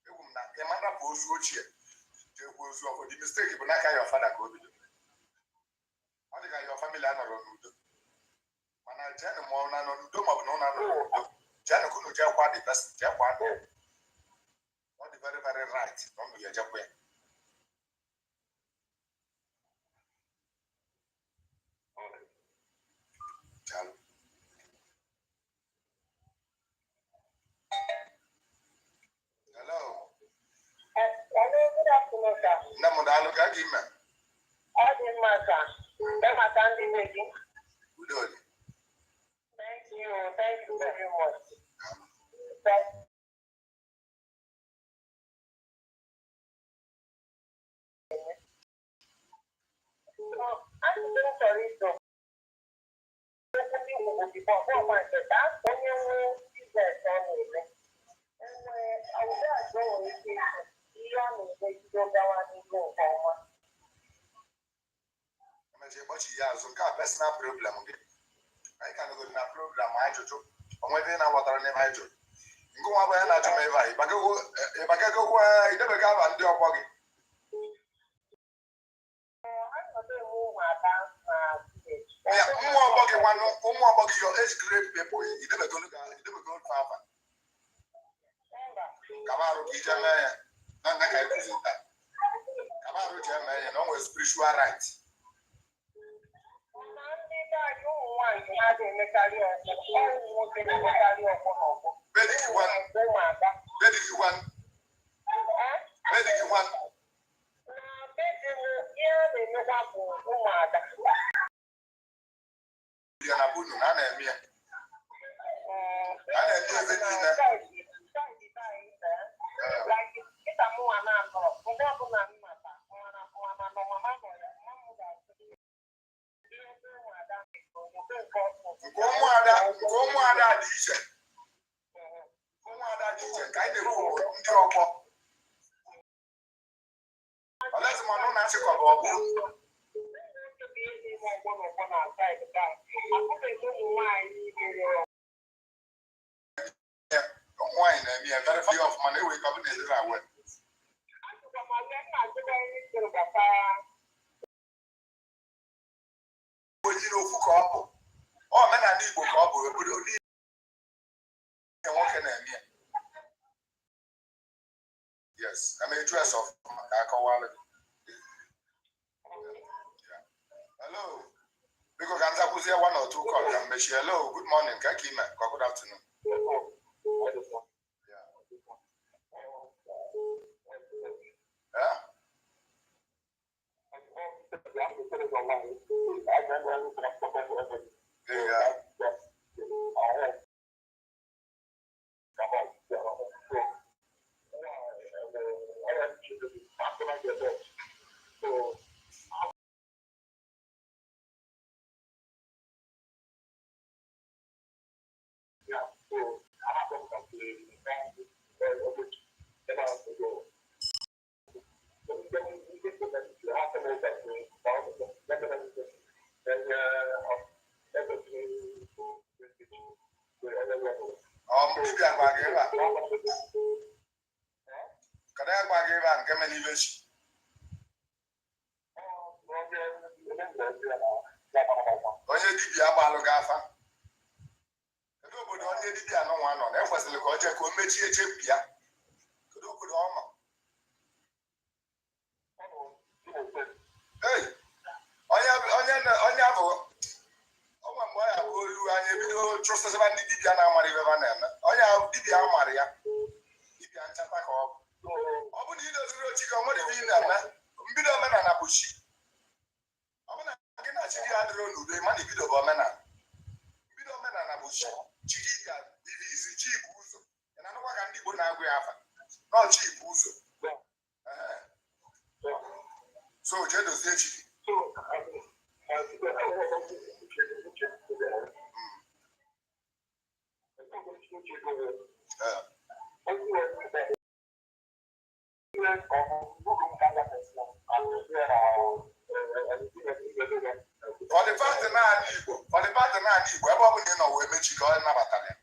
You will not come under post watch here. You will for the mistake, but not your father go to I think your family are not on the when I tell them all, I don't know. Jana couldn't tell what the best tell what the very, very right. Don't be a job. Hello. Hello, good afternoon, sir. Namodalo Gagima. All the matter. Them attending meeting. Good. Thank you very much. I'm so sorry, sir. Personal problem. I can go in a program. I do. I'm waiting on what I name I do. Go away and I do my vibe. If I go, you never got on your body. More about your age grade people. You never go far. Kamaro Kijana, not like I present that. Kamaro Jama, and always spiritual right. Yes, I'm a dress of Akawale. Hello. Because I'm here 1 or 2 calls. Hello, good morning. Kakima. Good afternoon. Yeah. dibịa gbalụ gafa kedu obodo onye dibịa nọ nwa nọ na ekwesịrị ka o jee ka o mechie echepụ ya kedu obodo ọ nọ ei onye abụ ọnwa mgbe ọ ya bụ olu anya ebido chụsịsịba ndị dibịa na-amara ibe ha na-eme onye dibịa amara ya dibịa nchata ka ọ bụ na idoziri ochi ka ọ nwere ibe ị na-eme mbido omenala bụ chi ọ bụ na gị na chi gị adịrị n'udo mana ibido bụ omenala mbido omenala bụ chi gị ga-biri izi chi bụ ụzọ ị na-anụkwa ka ndị Igbo na-agụ ya afa nọ chi bụ ụzọ so jee dozie chi gị For the part na Igbo ebe ọ bụla ị nọ wee mechi ka ọ nabatara ya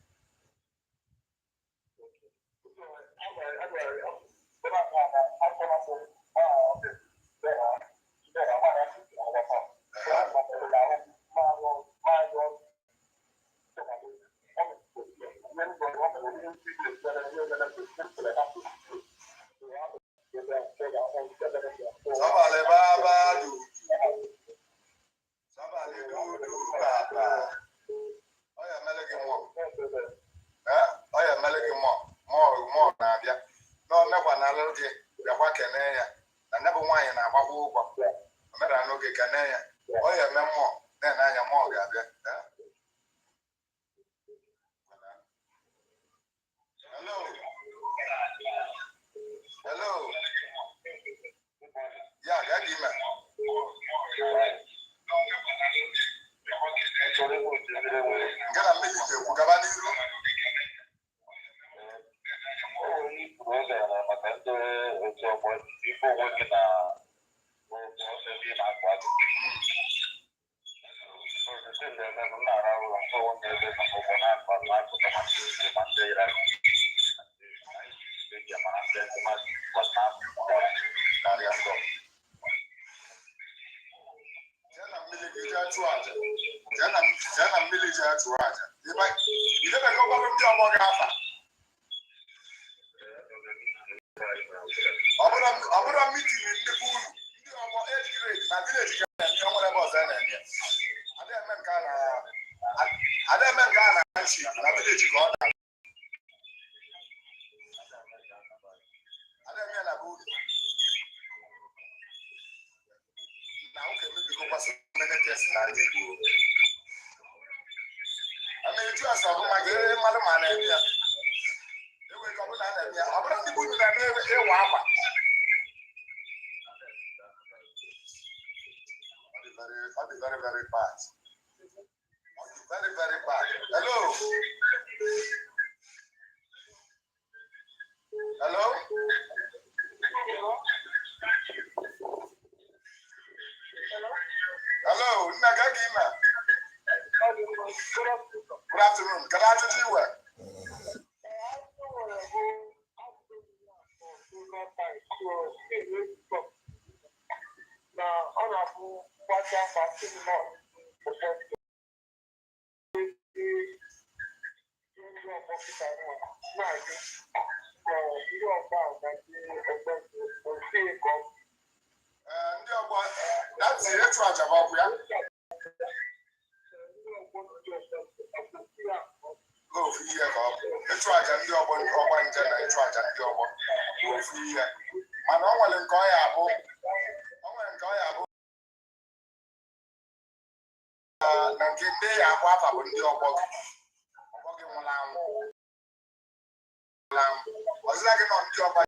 Sabale baba du sabale du baba oya meleke mo oya meleke mo na-abịa n'ọmekwa na alụ gị bịakwa kene ya na nebụ nwaanyị na-agbakwa ụgwọ omenala n'oge kene ya oya eme mmụọ na-ene anya mmụọ ga-abịa hello ya ga-adị ime nke na mmiri ga-ekwu gaba n'iru jana mmiri ji atụ aja idebe ka ọgbara ndị ọgbọ ga-afa ọ bụrụ mitin nnukwu unu ndị ọgbọ age grade na village ga-eme nwere ebe ọzọ na-eme ademe nke a na-achị na village ka ọ da ademe na bụ na ụka emebigokwasị menetes na ndị Igbo eju asa bụ maka mmadụ ma na-eme ya enwe ka ọ bụla na-eme ya ọ bụrụ ndị Igbo na-eme ịwa akwa ọ dị very very bad very very bad hello nna ga gị ime good afternoon can I ajụjụ iwe na ọ na-abụ gbacha fasị nọ ndị ọgbọ pụta na-adị ndị ọgbọ agazi ọgbọ ofe ego ndị ọgbọ dati etu aja bụ ọgwụ ya ofu ihe ka ọ bụ ịchụ aja ndị ọgbọ nje na ịchụ aja ndị ọgbọ ofu ihe mana ọ nwere nke ọ ya abụ na nke ndị ya abụ afa bụ ndị ọgbọ gị nwụrụ anwụ ọzịza gị nọ ndị ọgbọ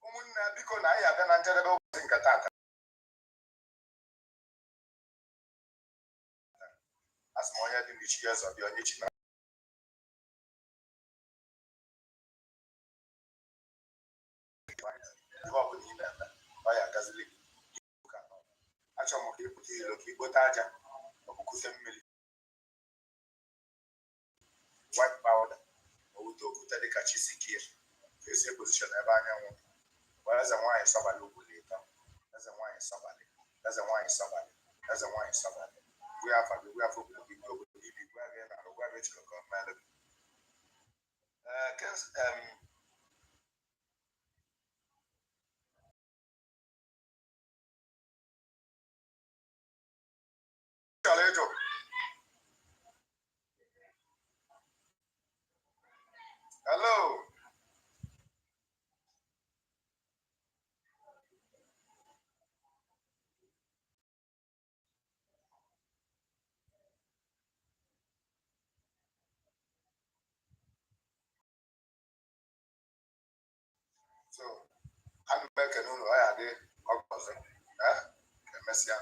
ụmụnne biko na anyị abịa na njedebe ụbọchị nke taata. Asị m onye dị n'ichi ya ọzọ bịa onye chi na ihe ọ bụla ị na-eme ọ ya agazili gị. Achọrọ m ka ịpụta ilo ka ikpote aja ọbụkute mmiri white powder owute okwute dịka chisikie ka esi epozishọn ebe anyanwụ wee eze nwaanyị sọbalị ugboro ịtọ eze nwaanyị sọbalị eze nwaanyị sọbalị eze nwaanyị sọbalị gwe afa gị gwe afọ obodo gị gwe obodo ibi gwe agị na alụ gwe agị chịrị ka ọmelụ gị chọrọ ịjụ hello so ana m ekene unu ọ ya dị ọgọzọ ka emesịa